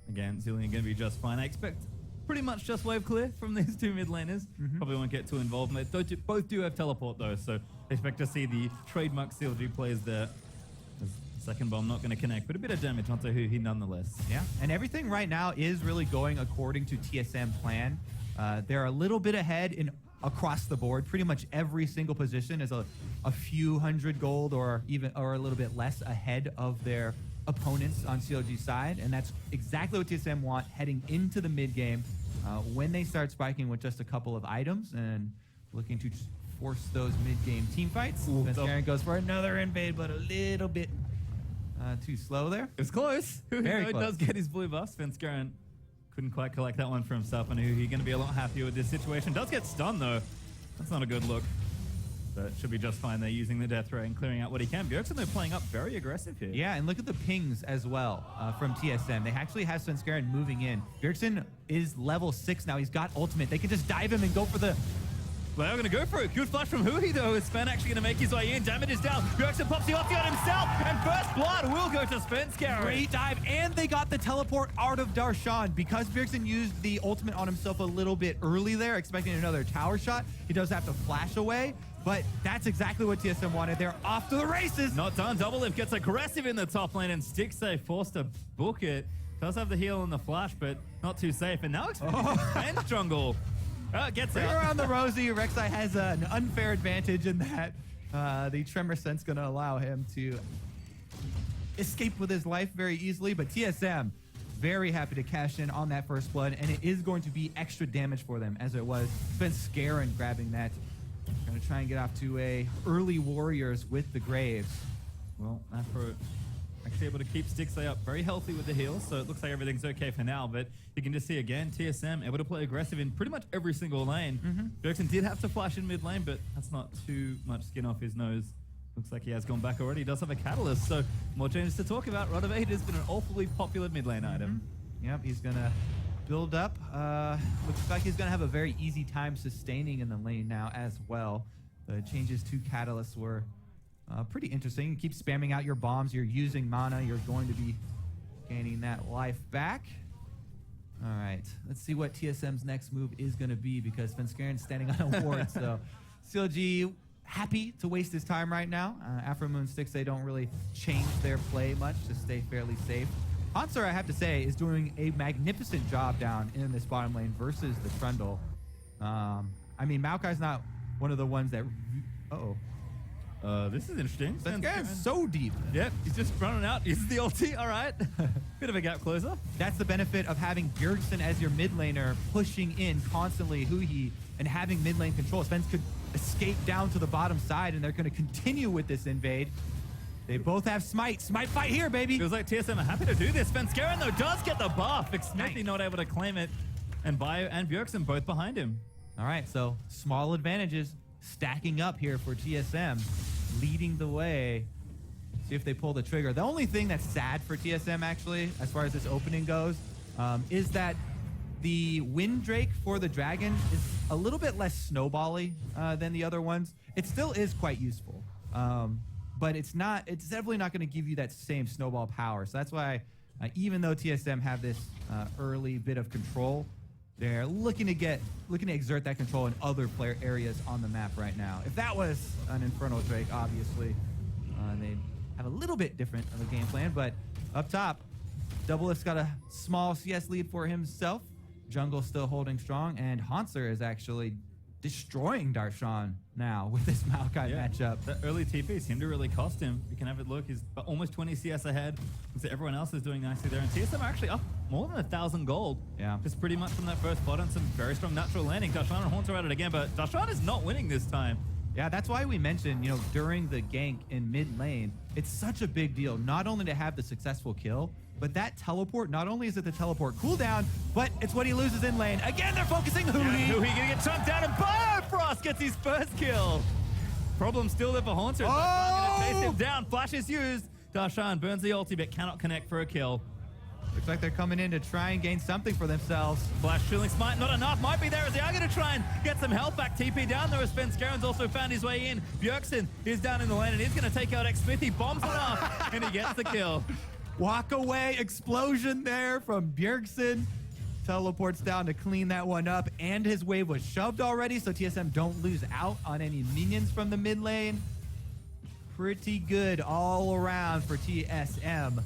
Again, Zillion going to be just fine. I expect pretty much just wave clear from these two mid laners. Probably won't get too involved. They both do have teleport, though, so expect to see the trademark CLG players there. Second bomb not going to connect, but a bit of damage onto Huhi nonetheless. Yeah, and everything right now is really going according to TSM plan. They're a little bit ahead in across the board. Pretty much every single position is a few hundred gold or a little bit less ahead of their opponents on CLG side, and that's exactly what TSM want heading into the mid game when they start spiking with just a couple of items and looking to force those mid game team fights. Svenskeren goes for another invade, but a little bit too slow there. It's close. Very close. Does get his blue buff. Svenskeren couldn't quite collect that one for himself, and he's going to be a lot happier with this situation. Does get stunned, though. That's not a good look. But should be just fine there, using the death ray and clearing out what he can. Bjergsen, though, playing up very aggressive here. Yeah, and look at the pings as well from TSM. They actually have Svenskeren moving in. Bjergsen is level 6 now. He's got ultimate. They can just dive him and go for the... They are going to go for it. Good flash from Huhi, though. Is Sven actually going to make his way in? Damage is down. Bjergsen pops the ulti on himself, and first blood will go to Svenskeren. Great dive, and they got the teleport out of Darshan. Because Bjergsen used the ultimate on himself a little bit early there, expecting another tower shot. He does have to flash away, but that's exactly what TSM wanted. They're off to the races. Not done. Double Lift gets aggressive in the top lane, and Stixi forced to book it. Does have the heal and the flash, but not too safe. And now and jungle. Gets Right out. around the Rosie, Rek'Sai has an unfair advantage in that the Tremor Sense going to allow him to escape with his life very easily. But TSM, very happy to cash in on that first blood, and it is going to be extra damage for them, as it was Svenskeren grabbing that. Going to try and get off to a early Warriors with the Graves. Well, Afro actually able to keep Stixay up very healthy with the heal, so it looks like everything's okay for now, but you can just see again, TSM able to play aggressive in pretty much every single lane. Jackson did have to flash in mid lane, but that's not too much skin off his nose. Looks like he has gone back already. He does have a catalyst, so more changes to talk about. Rod of Aid has been an awfully popular mid lane item. Yep, he's going to build up. Looks like he's going to have a very easy time sustaining in the lane now as well. The changes to catalysts were pretty interesting. You keep spamming out your bombs. You're using mana. You're going to be gaining that life back. All right, let's see what TSM's next move is going to be, because Svenskeren's standing on a ward. So CLG happy to waste his time right now. Afromoon and Stixay don't really change their play much to stay fairly safe. Hanser, I have to say, is doing a magnificent job down in this bottom lane versus the Trundle. I mean, Maokai's not one of the ones that... This is interesting. Svenskeren's so deep. Yep, he's just running out. Uses the ulti. All right. Bit of a gap closer. That's the benefit of having Bjergsen as your mid laner, pushing in constantly Huhi and having mid lane control. Svens could escape down to the bottom side, and they're going to continue with this invade. They both have smite. Smite fight here, baby. Feels like TSM are happy to do this. Svenskeren, though, does get the buff. Xmithie not able to claim it. And Bio and Bjergsen both behind him. All right, so small advantages stacking up here for TSM, leading the way. See if they pull the trigger. The only thing that's sad for TSM, actually, as far as this opening goes, is that the Wind Drake for the Dragon is a little bit less snowbally than the other ones. It still is quite useful, but it's definitely not going to give you that same snowball power. So that's why, even though TSM have this early bit of control, they're looking to exert that control in other player areas on the map right now. If that was an Infernal Drake, obviously, they'd have a little bit different of a game plan. But up top, Doublelift's got a small CS lead for himself. Jungle still holding strong, and Hanser is actually destroying Darshan now with this Maokai matchup. That early TP seemed to really cost him. You can have it look. He's almost 20 CS ahead. So everyone else is doing nicely there. And TSM are actually up more than 1,000 gold. Yeah. Just pretty much from that first spot and some very strong natural landing. Darshan and Haunter at it again, but Darshan is not winning this time. Yeah, that's why we mentioned, during the gank in mid lane, it's such a big deal, not only to have the successful kill, but that teleport, not only is it the teleport cooldown, but it's what he loses in lane. Again, they're focusing Huhi. Yeah, Huhi gonna get chunked down, and Biofrost gets his first kill. Problem still there for Haunter. Darshan gonna chase him down. Flash is used. Darshan burns the ulti, but cannot connect for a kill. Looks like they're coming in to try and gain something for themselves. Flash shielding smite, not enough. Might be there as they are going to try and get some health back. TP down there as Svenskeren's also found his way in. Bjergsen is down in the lane and he's going to take out Xmithie. Bombs it off and he gets the kill. Walk away explosion there from Bjergsen. Teleports down to clean that one up, and his wave was shoved already, so TSM don't lose out on any minions from the mid lane. Pretty good all around for TSM.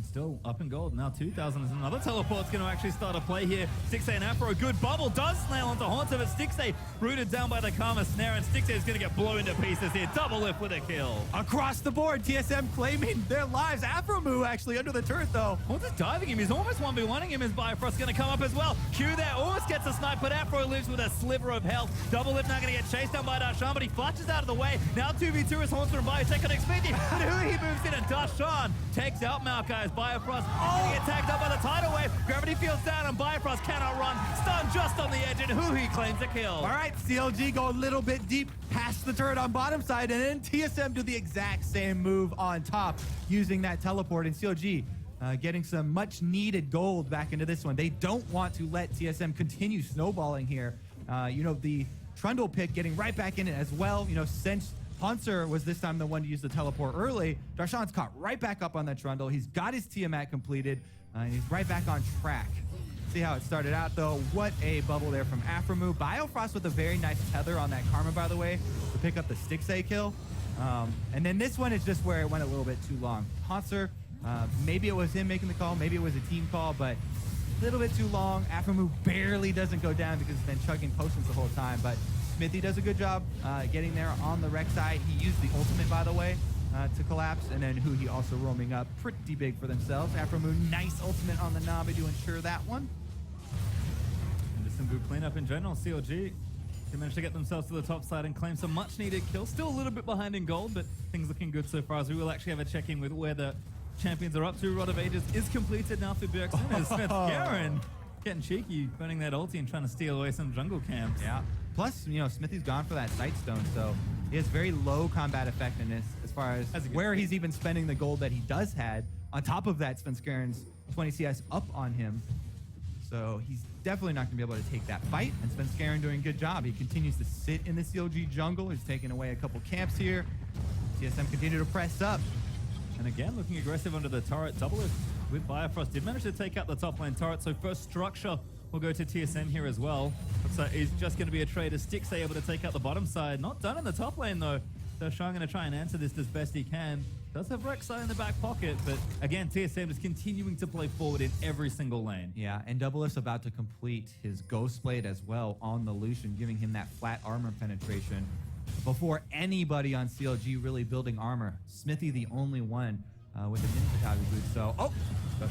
Still up in gold. Now 2,000 is another teleport's going to actually start a play here. Stixay and Afro, a good bubble, does snail onto Haunter, but Stixay rooted down by the Karma Snare, and Stixay is going to get blown into pieces here. Double lift with a kill. Across the board, TSM claiming their lives. Afromoo actually under the turret, though. Haunter's diving him. He's almost 1v1ing him as Biofrost's going to come up as well. Q there, almost gets a snipe, but Afro lives with a sliver of health. Double lift now going to get chased down by Darshan, but he flashes out of the way. Now 2v2 is Haunter and Biotech on Xmithie, but who he moves in, and Darshan takes out Maokai as Biofrost gonna get tagged up by the tidal wave. Gravity fields down and Bifrost cannot run. Stunned just on the edge, and Huhi claims a kill. All right, CLG go a little bit deep past the turret on bottom side, and then TSM do the exact same move on top using that teleport, and CLG getting some much needed gold back into this one. They don't want to let TSM continue snowballing here. The Trundle pick getting right back in it as well. Since Hanser was this time the one to use the teleport early, Darshan's caught right back up on that Trundle. He's got his Tiamat completed, and he's right back on track. See how it started out, though. What a bubble there from Afromoo. Biofrost with a very nice tether on that Karma, by the way, to pick up the Stixay kill. And then this one is just where it went a little bit too long. Hanser Maybe it was him making the call, maybe it was a team call, but a little bit too long. Aphromoo barely doesn't go down because he's been chugging potions the whole time, but Smithy does a good job getting there on the Rex side. He used the ultimate, by the way, to collapse, and then Huhi also roaming up pretty big for themselves. Aphromoo, nice ultimate on the Navi to ensure that one. And just some good cleanup in general. CLG, they managed to get themselves to the top side and claim some much needed kills. Still a little bit behind in gold, but things looking good so far, as we will actually have a check-in with where the champions are up to. Rod of Ages is completed now for Bjergsen as Smith-Garen getting cheeky, burning that ulti and trying to steal away some jungle camps. Yeah. Plus, you know, Smithy's gone for that sight stone, so he has very low combat effectiveness as far as where he's even spending the gold that he does had. On top of that, Svenskaren's 20 CS up on him. So he's definitely not going to be able to take that fight. And Svenskaren doing a good job. He continues to sit in the CLG jungle. He's taking away a couple camps here. TSM continue to press up. And again, looking aggressive under the turret. Double Lift with Bifrost did manage to take out the top lane turret. So first structure will go to TSM here as well. So it's just going to be a trade as Stix able to take out the bottom side. Not done in the top lane though. So Sean going to try and answer this as best he can. Does have Rek'Sai in the back pocket, but again, TSM is continuing to play forward in every single lane. Yeah, and Doublelift's about to complete his Ghost Blade as well on the Lucian, giving him that flat armor penetration. Before anybody on CLG really building armor, Smithy the only one with an Infatabi boot. So,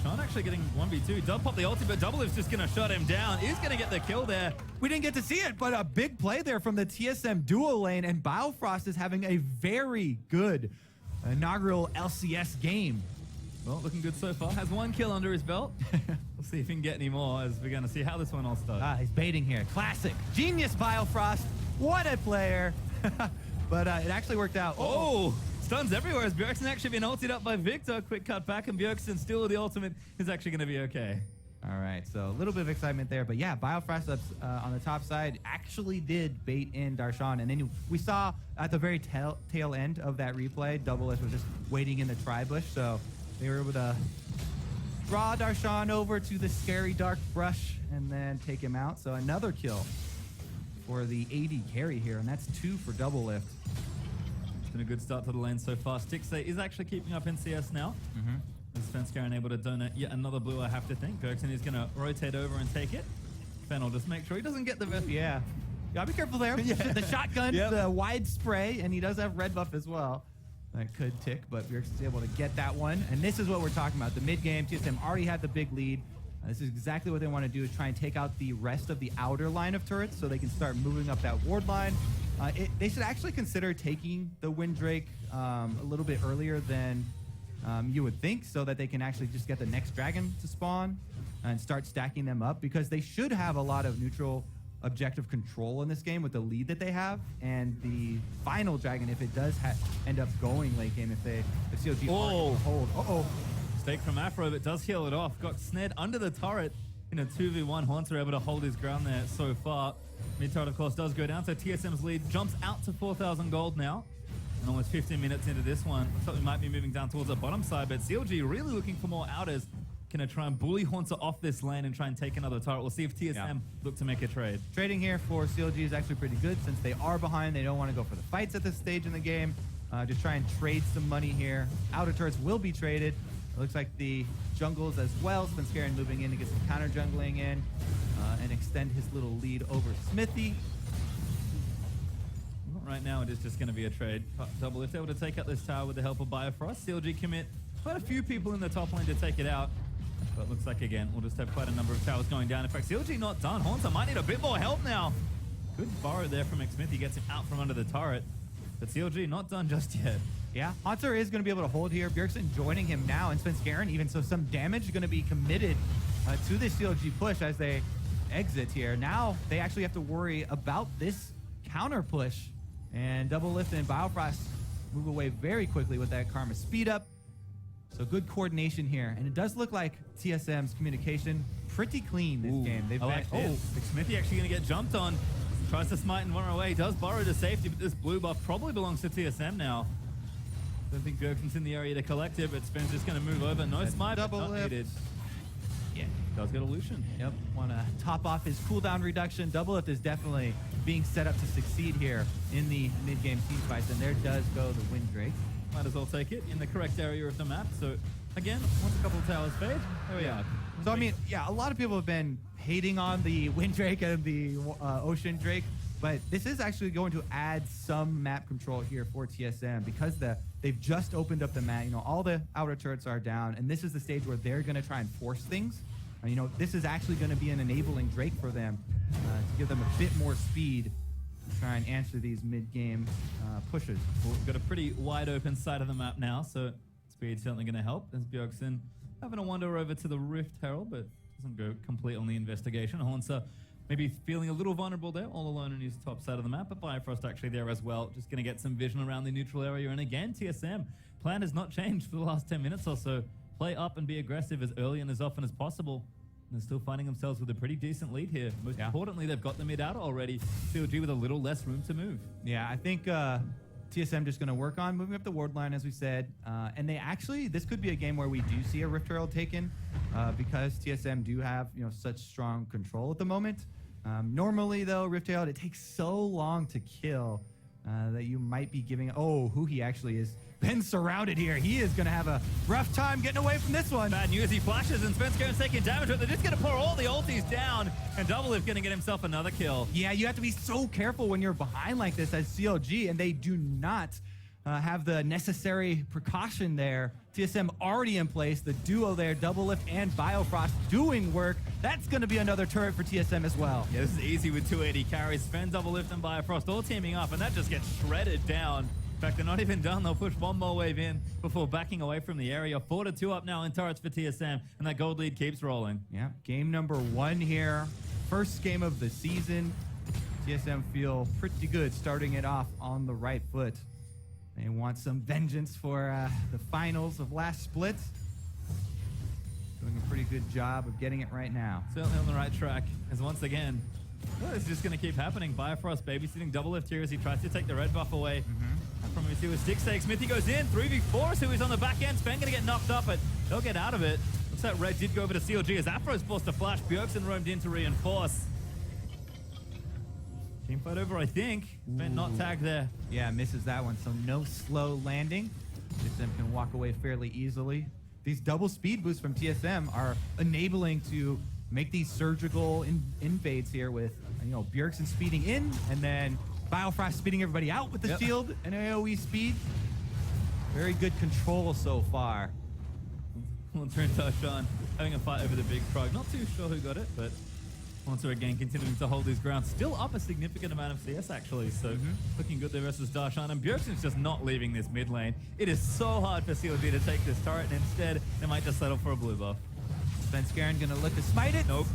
Sean actually getting 1v2. Dub pop the ulti, but Doublelift's just going to shut him down. He's going to get the kill there. We didn't get to see it, but a big play there from the TSM duo lane, and Biofrost is having a very good inaugural LCS game. Well, looking good so far. Has one kill under his belt. We'll see if he can get any more, as we're going to see how this one all starts. He's baiting here. Classic. Genius Biofrost. What a player. But it actually worked out. Oh, stuns everywhere as Bjergsen actually been ulted up by Victor. Quick cut back, and Bjergsen still with the ultimate is actually going to be okay. All right, so a little bit of excitement there. But yeah, Biofrost on the top side actually did bait in Darshan. And then we saw at the very tail end of that replay, Doublelift was just waiting in the tri-bush. So they were able to draw Darshan over to the scary dark brush and then take him out. So another kill for the AD carry here, and that's 2 for Doublelift. It's been a good start to the lane so far. Stix is actually keeping up in CS now. Svenskaren able to donate yet another blue, I have to think. Bjergsen is going to rotate over and take it. Fen will just make sure he doesn't get the vest. Yeah. Gotta be careful there. The shotgun, the wide spray, and he does have red buff as well. That could tick, but Bjergsen's able to get that one. And this is what we're talking about. The mid game, TSM already had the big lead. This is exactly what they want to do, is try and take out the rest of the outer line of turrets so they can start moving up that ward line. They should actually consider taking the Windrake a little bit earlier than you would think, so that they can actually just get the next dragon to spawn and start stacking them up, because they should have a lot of neutral objective control in this game with the lead that they have. And the final dragon, if it does end up going late game, if CLG aren't hold. Stake from Afro, but does heal it off. Got snared under the turret in a 2v1. Haunter able to hold his ground there so far. Mid turret, of course, does go down, so TSM's lead jumps out to 4,000 gold now. And almost 15 minutes into this one, looks like we might be moving down towards the bottom side, but CLG really looking for more outers. Gonna try and bully Haunter off this lane and try and take another turret. We'll see if TSM look to make a trade. Trading here for CLG is actually pretty good, since they are behind. They don't want to go for the fights at this stage in the game. Just try and trade some money here. Outer turrets will be traded. It looks like the jungles as well. Svenskaren moving in to get some counter jungling in and extend his little lead over Smithy. Right now, it is just going to be a trade. Doublelift able to take out this tower with the help of Bifrost. CLG commit quite a few people in the top lane to take it out. But looks like, again, we'll just have quite a number of towers going down. In fact, CLG not done. Haunter might need a bit more help now. Good borrow there from Xmith. He gets him out from under the turret. But CLG not done just yet. Yeah, Haunter is going to be able to hold here. Bjergsen joining him now, and Svenskaren even, so some damage is going to be committed to this CLG push as they exit here. Now they actually have to worry about this counter push, and Doublelift and Biofrost move away very quickly with that Karma speed up. So good coordination here, and it does look like TSM's communication pretty clean this game. They've Smithy actually going to get jumped on. Tries to smite and run away. Does borrow to safety, but this blue buff probably belongs to TSM now. Don't think Bjergsen's in the area to collect it, but Spen's just going to move over. No smite, but not needed. Yeah, does get a Lucian. Yep, want to top off his cooldown reduction. Doublelift is definitely being set up to succeed here in the mid-game team fights, and there does go the Windrake. Might as well take it in the correct area of the map, so Again, once a couple of towers fade, there we are. So, I mean, yeah, a lot of people have been hating on the Wind Drake and the Ocean Drake, but this is actually going to add some map control here for TSM because they've just opened up the map. You know, all the outer turrets are down, and this is the stage where they're going to try and force things. You know, this is actually going to be an enabling Drake for them to give them a bit more speed to try and answer these mid-game pushes. Well, we've got a pretty wide open side of the map now, so speed's certainly going to help. There's Bjergsen having a wander over to the Rift Herald, but doesn't go complete on the investigation. Haunter maybe feeling a little vulnerable there, all alone on his top side of the map, but Bifrost actually there as well. Just going to get some vision around the neutral area. And again, TSM, plan has not changed for the last 10 minutes or so. Play up and be aggressive as early and as often as possible. And they're still finding themselves with a pretty decent lead here. Most importantly, they've got the mid out already. CLG with a little less room to move. Yeah, I think TSM just going to work on moving up the ward line, as we said. And they actually, this could be a game where we do see a Rift Herald taken because TSM do have, you know, such strong control at the moment. Normally, though, Rift Herald, it takes so long to kill that you might be giving... Oh, who he actually is. Been surrounded here. He is going to have a rough time getting away from this one. Bad news, he flashes and Svenskaren's taking damage, but they're just going to pour all the ultis down, and Doublelift going to get himself another kill. Yeah, you have to be so careful when you're behind like this as CLG, and they do not have the necessary precaution there. TSM already in place, the duo there, Doublelift and Biofrost doing work. That's going to be another turret for TSM as well. Yeah, this is easy with 280 carries. Sven, Doublelift, and Biofrost all teaming up, and that just gets shredded down. In fact, they're not even done. They'll push one more wave in before backing away from the area. 4-2 up now in turrets for TSM, and that gold lead keeps rolling. Yeah, game number 1 here. First game of the season. TSM feel pretty good starting it off on the right foot. They want some vengeance for the finals of last split. Doing a pretty good job of getting it right now. Certainly on the right track, as once again, well, it's just going to keep happening. Bifrost babysitting Doublelift here as he tries to take the red buff away. From his with Stick Stake, Smithy goes in, 3v4, so he's on the back end. Sven going to get knocked up, but they'll get out of it. Looks like red did go over to CLG as Afro's forced to flash. Bjergsen roamed in to reinforce. Team fight over, I think. Sven not tagged there. Yeah, misses that one, so no slow landing. TSM can walk away fairly easily. These double speed boosts from TSM are enabling to make these surgical invades here with, you know, Bjergsen speeding in and then Biofrost speeding everybody out with the shield and AoE speed. Very good control so far. Haunter and Darshan having a fight over the big frog. Not too sure who got it, but Haunter again continuing to hold his ground. Still up a significant amount of CS actually, so looking good there versus Darshan. And Bjergsen's just not leaving this mid lane. It is so hard for CLG to take this turret, and instead they might just settle for a blue buff. Svenskaren gonna look to smite it. Nope.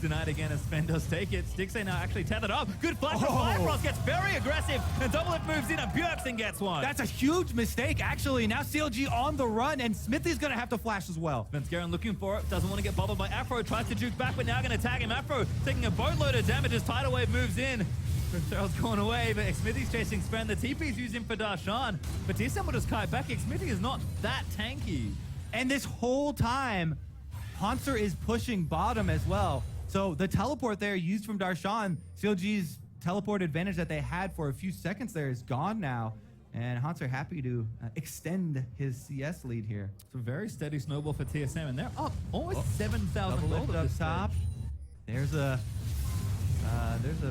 Denied again as Sven does take it. Stixay now actually tethered up. Good flash from Bifrost, gets very aggressive, and Doublelift moves in and Bjergsen gets one. That's a huge mistake, actually. Now CLG on the run, and Smithy's gonna have to flash as well. Svenskaren looking for it, doesn't want to get bubbled by Afro, tries to juke back, but now gonna tag him. Afro taking a boatload of damage as Tidal Wave moves in. Cheryl's going away, but Smithy's chasing Sven. The TP's using for Darshan, but TSM will just kite back. Smithy is not that tanky. And this whole time, Haunter is pushing bottom as well. So the teleport there used from Darshan, CLG's teleport advantage that they had for a few seconds there is gone now. And Haunter happy to extend his CS lead here. It's a very steady snowball for TSM, and they're up almost 7,000 gold up top. There's a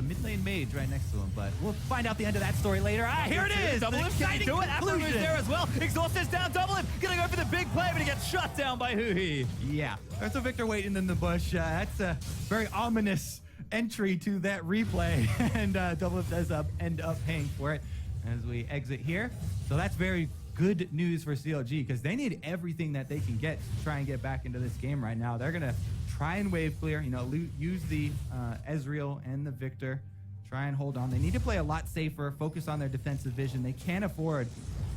mid lane mage right next to him, but we'll find out the end of that story later. Here it is! Doublelift can do it. Afro moves there as well. Exhaust is down. Doublelift gonna go for the big play, but he gets shut down by Huhi. Yeah, there's a Victor waiting in the bush. That's a very ominous entry to that replay, and Doublelift does end up paying for it as we exit here. So that's very good news for CLG because they need everything that they can get to try and get back into this game right now. They're gonna try and wave clear, you know, use the Ezreal and the Victor, try and hold on. They need to play a lot safer, focus on their defensive vision. They can't afford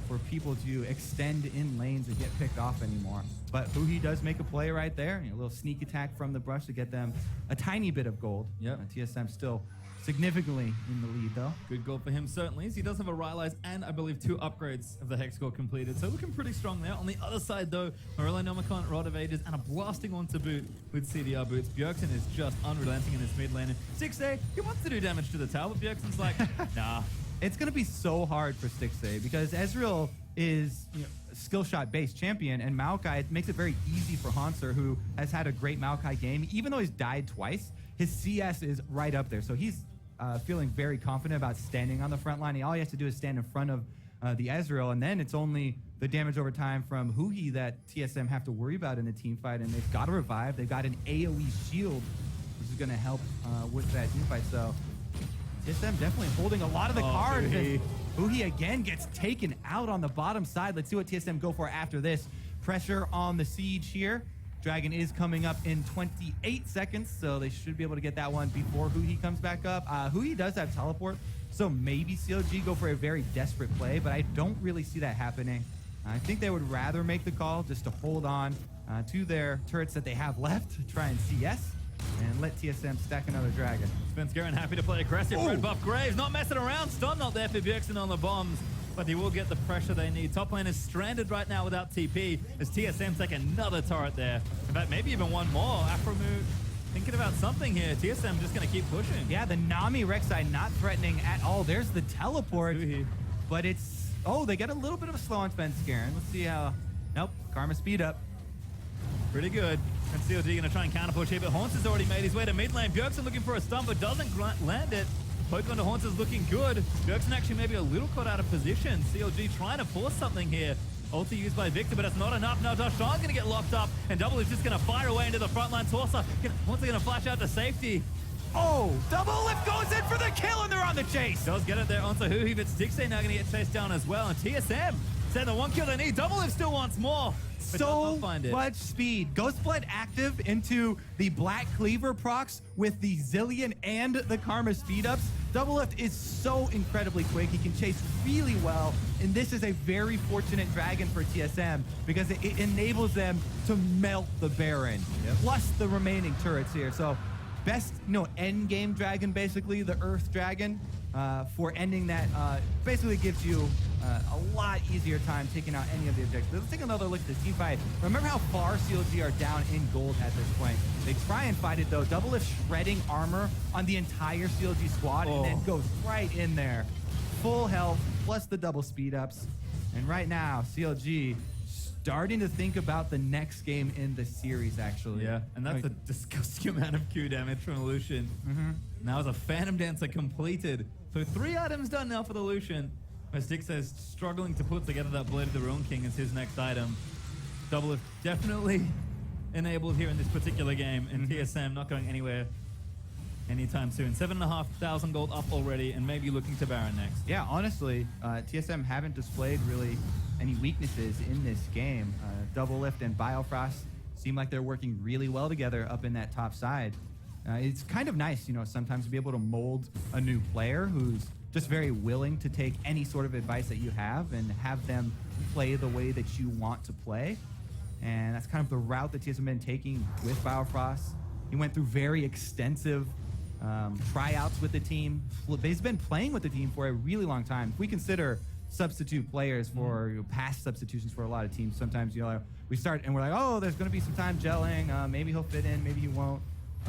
for people to extend in lanes and get picked off anymore. But Huhi does make a play right there, you know, a little sneak attack from the brush to get them a tiny bit of gold. Yep. TSM still significantly in the lead though. Good goal for him certainly, as he does have a Rylai's and I believe 2 upgrades of the Hex Core completed, so looking pretty strong there. On the other side though, Morello Nomicon, Rod of Ages, and a blasting one to boot with CDR boots. Bjergsen is just unrelenting in his mid lane. And Stixay, he wants to do damage to the tower, but Bjergsen's like, nah. It's going to be so hard for Stixay because Ezreal is, you know, skill shot based champion, and Maokai, it makes it very easy for Hanser, who has had a great Maokai game. Even though he's died twice, his CS is right up there. So he's feeling very confident about standing on the front line. All he has to do is stand in front of the Ezreal, and then it's only the damage over time from Huhi that TSM have to worry about in the team fight, and they've got a revive. They've got an AoE shield, which is going to help with that team fight. So TSM definitely holding a lot of the cards. Huhi again gets taken out on the bottom side. Let's see what TSM go for after this. Pressure on the siege here. Dragon is coming up in 28 seconds, so they should be able to get that one before Huhi comes back up. Huhi does have teleport, so maybe CLG go for a very desperate play, but I don't really see that happening. I think they would rather make the call just to hold on to their turrets that they have left to try and CS and let TSM stack another Dragon. Spencer happy to play aggressive. Red buff Graves not messing around. Stun not there for Bjergsen on the bombs, but he will get the pressure they need. Top lane is stranded right now without TP as TSM take another turret there. In fact, maybe even one more. Afromu thinking about something here. TSM just going to keep pushing. Yeah, the Nami Rek'Sai not threatening at all. There's the teleport, but it's... Oh, they get a little bit of a slow on Spencer. Let's see how... Nope, Karma speed up. Pretty good. And CLG going to try and counter push here, but Haunts has already made his way to mid lane. Bjergsen looking for a stun, but doesn't land it. Poke onto Haunts is looking good. Bjergsen actually maybe a little caught out of position. CLG trying to force something here. Ulti used by Victor, but it's not enough. Now Dashan's going to get locked up, and Double is just going to fire away into the front line. Torsa, Haunts are going to flash out to safety. Oh, Double Lift goes in for the kill, and they're on the chase. Does get it there onto Huhi, but Stixay now going to get chased down as well. And TSM said the one kill they need. Double Lift still wants more. So much speed. Ghostblood active into the Black Cleaver procs with the Zillion and the Karma speed ups. Double Lift is so incredibly quick. He can chase really well. And this is a very fortunate Dragon for TSM because it enables them to melt the Baron, plus the remaining turrets here. So best, end game Dragon, basically, the Earth Dragon, for ending that. Basically gives you a lot easier time taking out any of the objectives. Let's take another look at this team fight. Remember how far CLG are down in gold at this point. They try and fight it though. Double Lift shredding armor on the entire CLG squad and then goes right in there. Full health plus the double speed ups. And right now, CLG starting to think about the next game in the series, actually. Yeah, and that's a disgusting amount of Q damage from Lucian. Now is a Phantom Dancer completed. So 3 items done now for the Lucian. Mystic says struggling to put together that Blade of the Ruin King as his next item. Double Lift definitely enabled here in this particular game, and TSM not going anywhere anytime soon. 7,500 gold up already, and maybe looking to Baron next. Yeah, honestly, TSM haven't displayed really any weaknesses in this game. Double Lift and Biofrost seem like they're working really well together up in that top side. It's kind of nice, sometimes to be able to mold a new player who's just very willing to take any sort of advice that you have and have them play the way that you want to play. And that's kind of the route that TSM been taking with Biofrost. He went through very extensive tryouts with the team. He's been playing with the team for a really long time. If we consider substitute players for past substitutions for a lot of teams, sometimes we start and we're like, oh, there's going to be some time gelling. Maybe he'll fit in, maybe he won't.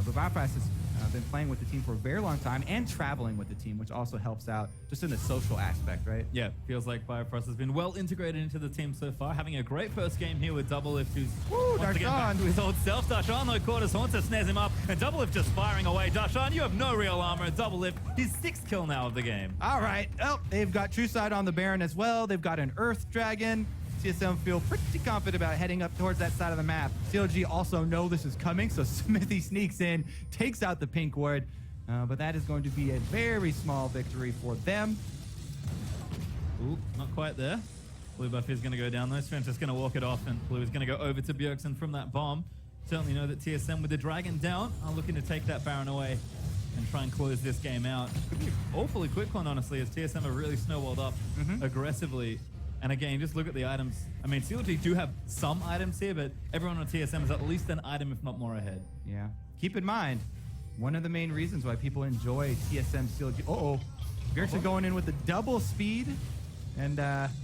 But Biofrost has been playing with the team for a very long time and traveling with the team, which also helps out just in the social aspect, right? Yeah, feels like Biofrost has been well integrated into the team so far, having a great first game here with Double Lift, who's once again back to his old self. Darshan, though, caught his Haunter, snares him up, and Double Lift just firing away. Darshan, you have no real armor. Double Lift, his 6th kill now of the game. All right. Oh, they've got True Side on the Baron as well. They've got an Earth Dragon. TSM feel pretty confident about heading up towards that side of the map. CLG also know this is coming, so Smithy sneaks in, takes out the pink ward, but that is going to be a very small victory for them. Ooh, not quite there. Blue buff is going to go down though. Sven's just going to walk it off, and Blue is going to go over to Bjergsen from that bomb. Certainly know that TSM with the Dragon down are looking to take that Baron away and try and close this game out. Could be an awfully quick one, honestly, as TSM have really snowballed up aggressively. And again, just look at the items. I mean, CLG do have some items here, but everyone on TSM is at least an item, if not more, ahead. Yeah. Keep in mind, one of the main reasons why people enjoy TSM CLG. Bjergsen going in with the double speed, and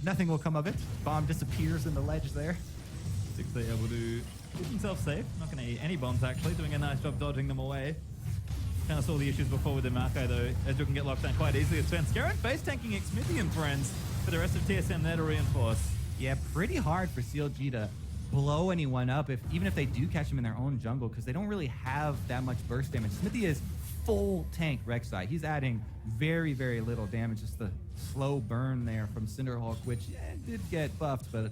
nothing will come of it. Bomb disappears in the ledge there. Stixay able to keep himself safe. Not going to eat any bombs, actually. Doing a nice job dodging them away. Kind of saw the issues before with the Maokai, though. Ezreal can get locked down quite easily. It's Sven Scarron face tanking Xmithy and friends for the rest of TSM there to reinforce. Yeah, pretty hard for CLG to blow anyone up, even if they do catch them in their own jungle, because they don't really have that much burst damage. Smithy is full tank Rek'Sai. He's adding very, very little damage. Just the slow burn there from Cinderhulk, which did get buffed, but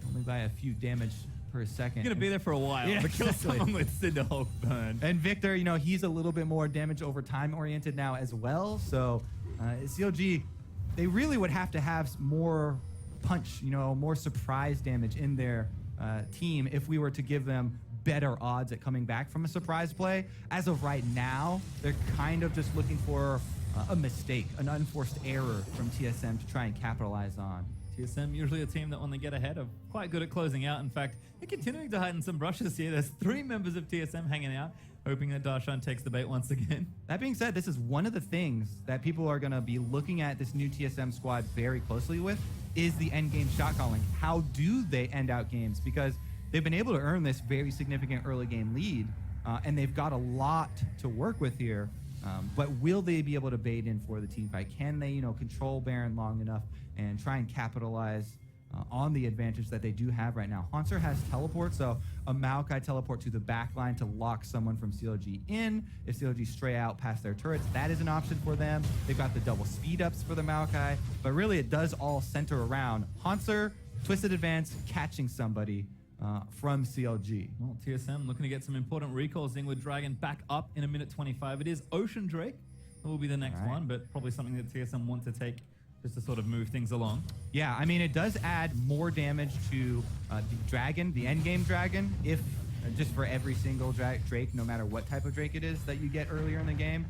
only by a few damage per second. He's gonna be there for a while. Yeah, But kill exactly. someone with Cinderhulk burn. And Victor, you know, he's a little bit more damage over time oriented now as well. So CLG, they really would have to have more punch, you know, more surprise damage in their team if we were to give them better odds at coming back from a surprise play. As of right now, they're kind of just looking for a mistake, an unforced error from TSM to try and capitalize on. TSM usually a team that when they get ahead are quite good at closing out. In fact, they're continuing to hide in some brushes here. There's 3 members of TSM hanging out, hoping that Darshan takes the bait once again. That being said, this is one of the things that people are going to be looking at this new TSM squad very closely with, is the end game shot calling. How do they end out games? Because they've been able to earn this very significant early game lead, and they've got a lot to work with here. But will they be able to bait in for the team fight? Can they, you know, control Baron long enough and try and capitalize on the advantage that they do have right now? Haunter has teleport, so a Maokai teleport to the back line to lock someone from CLG in. If CLG stray out past their turrets, that is an option for them. They've got the double speed ups for the Maokai, but really it does all center around Haunter, Twisted Advance, catching somebody from CLG. Well, TSM looking to get some important recalls in with Dragon back up in a minute 25. It is Ocean Drake that will be the next one, but probably something that TSM want to take just to sort of move things along. Yeah, I mean, it does add more damage to the Dragon, the endgame Dragon, if just for every single Drake, no matter what type of Drake it is that you get earlier in the game.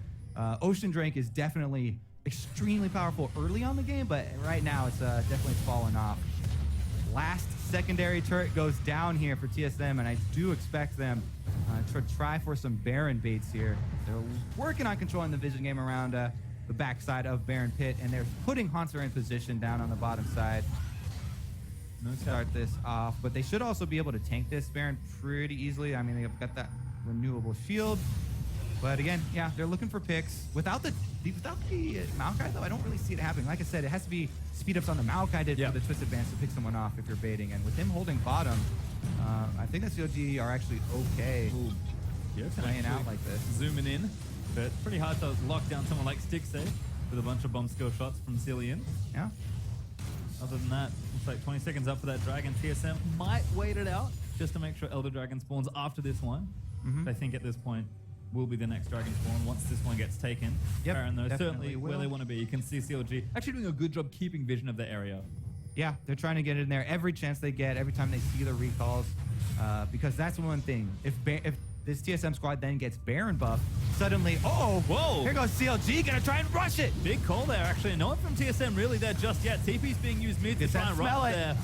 Ocean Drake is definitely extremely powerful early on the game, but right now it's definitely fallen off. Last secondary turret goes down here for TSM, and I do expect them to try for some Baron baits here. They're working on controlling the vision game around the backside of Baron Pit, and they're putting Haunter in position down on the bottom side. Start this off, but they should also be able to tank this Baron pretty easily. I mean, they've got that renewable shield. But again, yeah, they're looking for picks. Without the Maokai, though, I don't really see it happening. Like I said, it has to be speed ups on the Maokai did for the Twist Advance to pick someone off if you're baiting. And with him holding bottom, I think that CLG are actually okay playing out like this. Zooming in, but it's pretty hard to lock down someone like Stixxay with a bunch of bomb skill shots from Cillian. Yeah. Other than that, looks like 20 seconds up for that Dragon. TSM might wait it out just to make sure Elder Dragon spawns after this one. I think at this point will be the next Dragon spawn once this one gets taken. Baron, though, certainly where they want to be. You can see CLG actually doing a good job keeping vision of the area. Yeah, they're trying to get in there every chance they get, every time they see the recalls, because that's one thing. If this TSM squad then gets Baron buff, suddenly, whoa, here goes CLG, gonna try and rush it. Big call there, actually. No one from TSM really there just yet. TP's being used mid to try and rush there.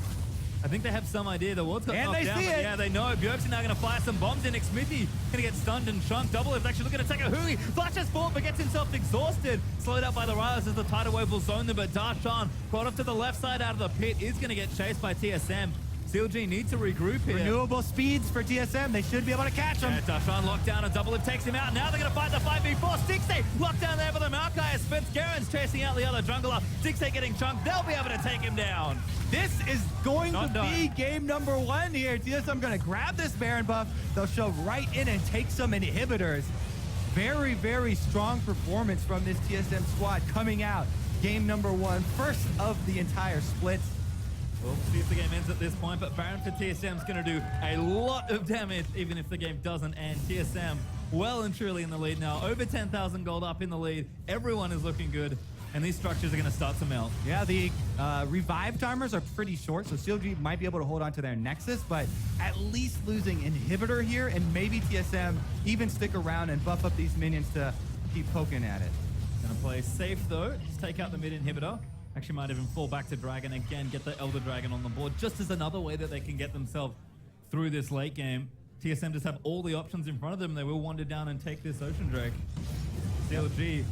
I think they have some idea. The ward's got knocked down, but yeah, they know. Bjergsen now going to fire some bombs in. Smithy going to get stunned and chunked. Double is actually looking to take a Hui. Flashes forward, but gets himself exhausted. Slowed up by the Rylas as the tidal wave will zone them, but Darshan, brought off to the left side out of the pit, is going to get chased by TSM. CLG need to regroup here. Renewable speeds for TSM. They should be able to catch him. Yeah, Darshan locked down and Double Lift takes him out. Now they're going to fight the 5v4. Stixxay locked down there for the Maokai as Spence Garen's chasing out the other jungler. Stixxay getting chunked. They'll be able to take him down. This is going to be game number 1 here. TSM going to grab this Baron buff. They'll show right in and take some inhibitors. Very, very strong performance from this TSM squad coming out. Game number 1, first of the entire split. We'll see if the game ends at this point, but Baron for TSM is going to do a lot of damage, even if the game doesn't end. TSM well and truly in the lead now. Over 10,000 gold up in the lead. Everyone is looking good, and these structures are going to start to melt. Yeah, the revive timers are pretty short, so CLG might be able to hold on to their Nexus, but at least losing inhibitor here, and maybe TSM even stick around and buff up these minions to keep poking at it. Going to play safe, though. Just take out the mid inhibitor. Actually might even fall back to Dragon again, get the Elder Dragon on the board, just as another way that they can get themselves through this late game. TSM just have all the options in front of them. They will wander down and take this Ocean Drake. CLG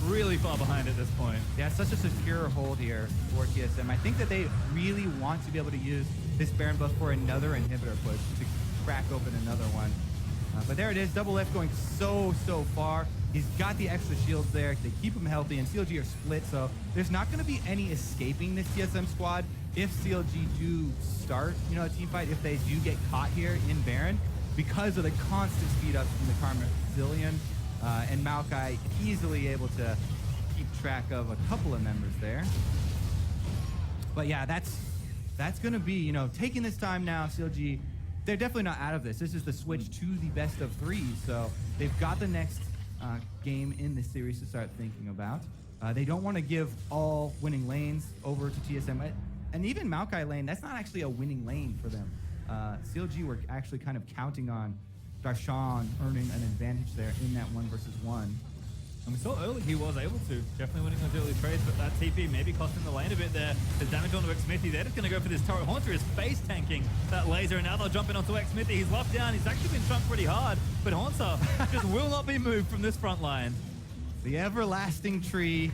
really far behind at this point. Yeah, such a secure hold here for TSM. I think that they really want to be able to use this Baron buff for another inhibitor push to crack open another one. But there it is, Double F going so far. He's got the extra shields there. They keep him healthy, and CLG are split, so there's not going to be any escaping this TSM squad. if CLG do start, you know, a team fight, if they do get caught here in Baron, because of the constant speed ups from the Carmazillion and Maokai easily able to keep track of a couple of members there. But yeah, that's going to be, you know, taking this time now, CLG, they're definitely not out of this. This is the switch to the best of 3, so they've got the next game in this series to start thinking about. They don't want to give all winning lanes over to TSM. And even Maokai lane, that's not actually a winning lane for them. CLG were actually kind of counting on Darshan earning an advantage there in that 1 versus 1. And we saw early he was able to. Definitely winning those early trades, but that TP maybe costing the lane a bit there. There's damage onto Xmithy. They're just going to go for this turret. Haunter is face tanking that laser, and now they'll jump in onto Xmithy. He's locked down. He's actually been chunked pretty hard, but Haunter just will not be moved from this front line. The everlasting tree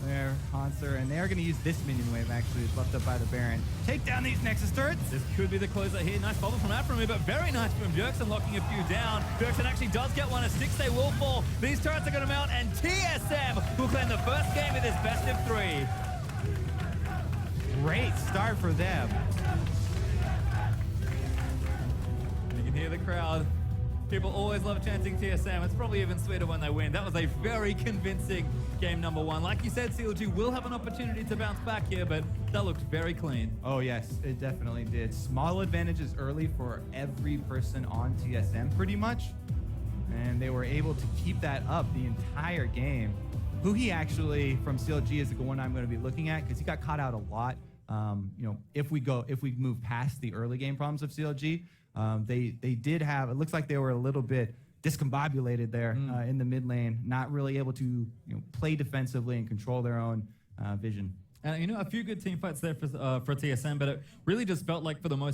there, Haunter, and they're going to use this minion wave actually, it's left up by the Baron. Take down these Nexus turrets. This could be the closer here. Nice bubble from Aframi, but very nice from Bjergsen locking a few down. Bjergsen actually does get one. As 6 they will fall. These turrets are going to mount, and TSM will claim the first game of this best of 3. Great start for them. You can hear the crowd. People always love chanting TSM. It's probably even sweeter when they win. That was a very convincing game number 1. Like you said, CLG will have an opportunity to bounce back here, but that looked very clean. Oh yes, it definitely did. Small advantages early for every person on TSM pretty much. And they were able to keep that up the entire game. Huhi actually from CLG is the one I'm going to be looking at because he got caught out a lot. You know, if we move past the early game problems of CLG, they did have, it looks like they were a little bit discombobulated there in the mid lane, not really able to play defensively and control their own vision. And you know, a few good team fights there for TSM, but it really just felt like for the most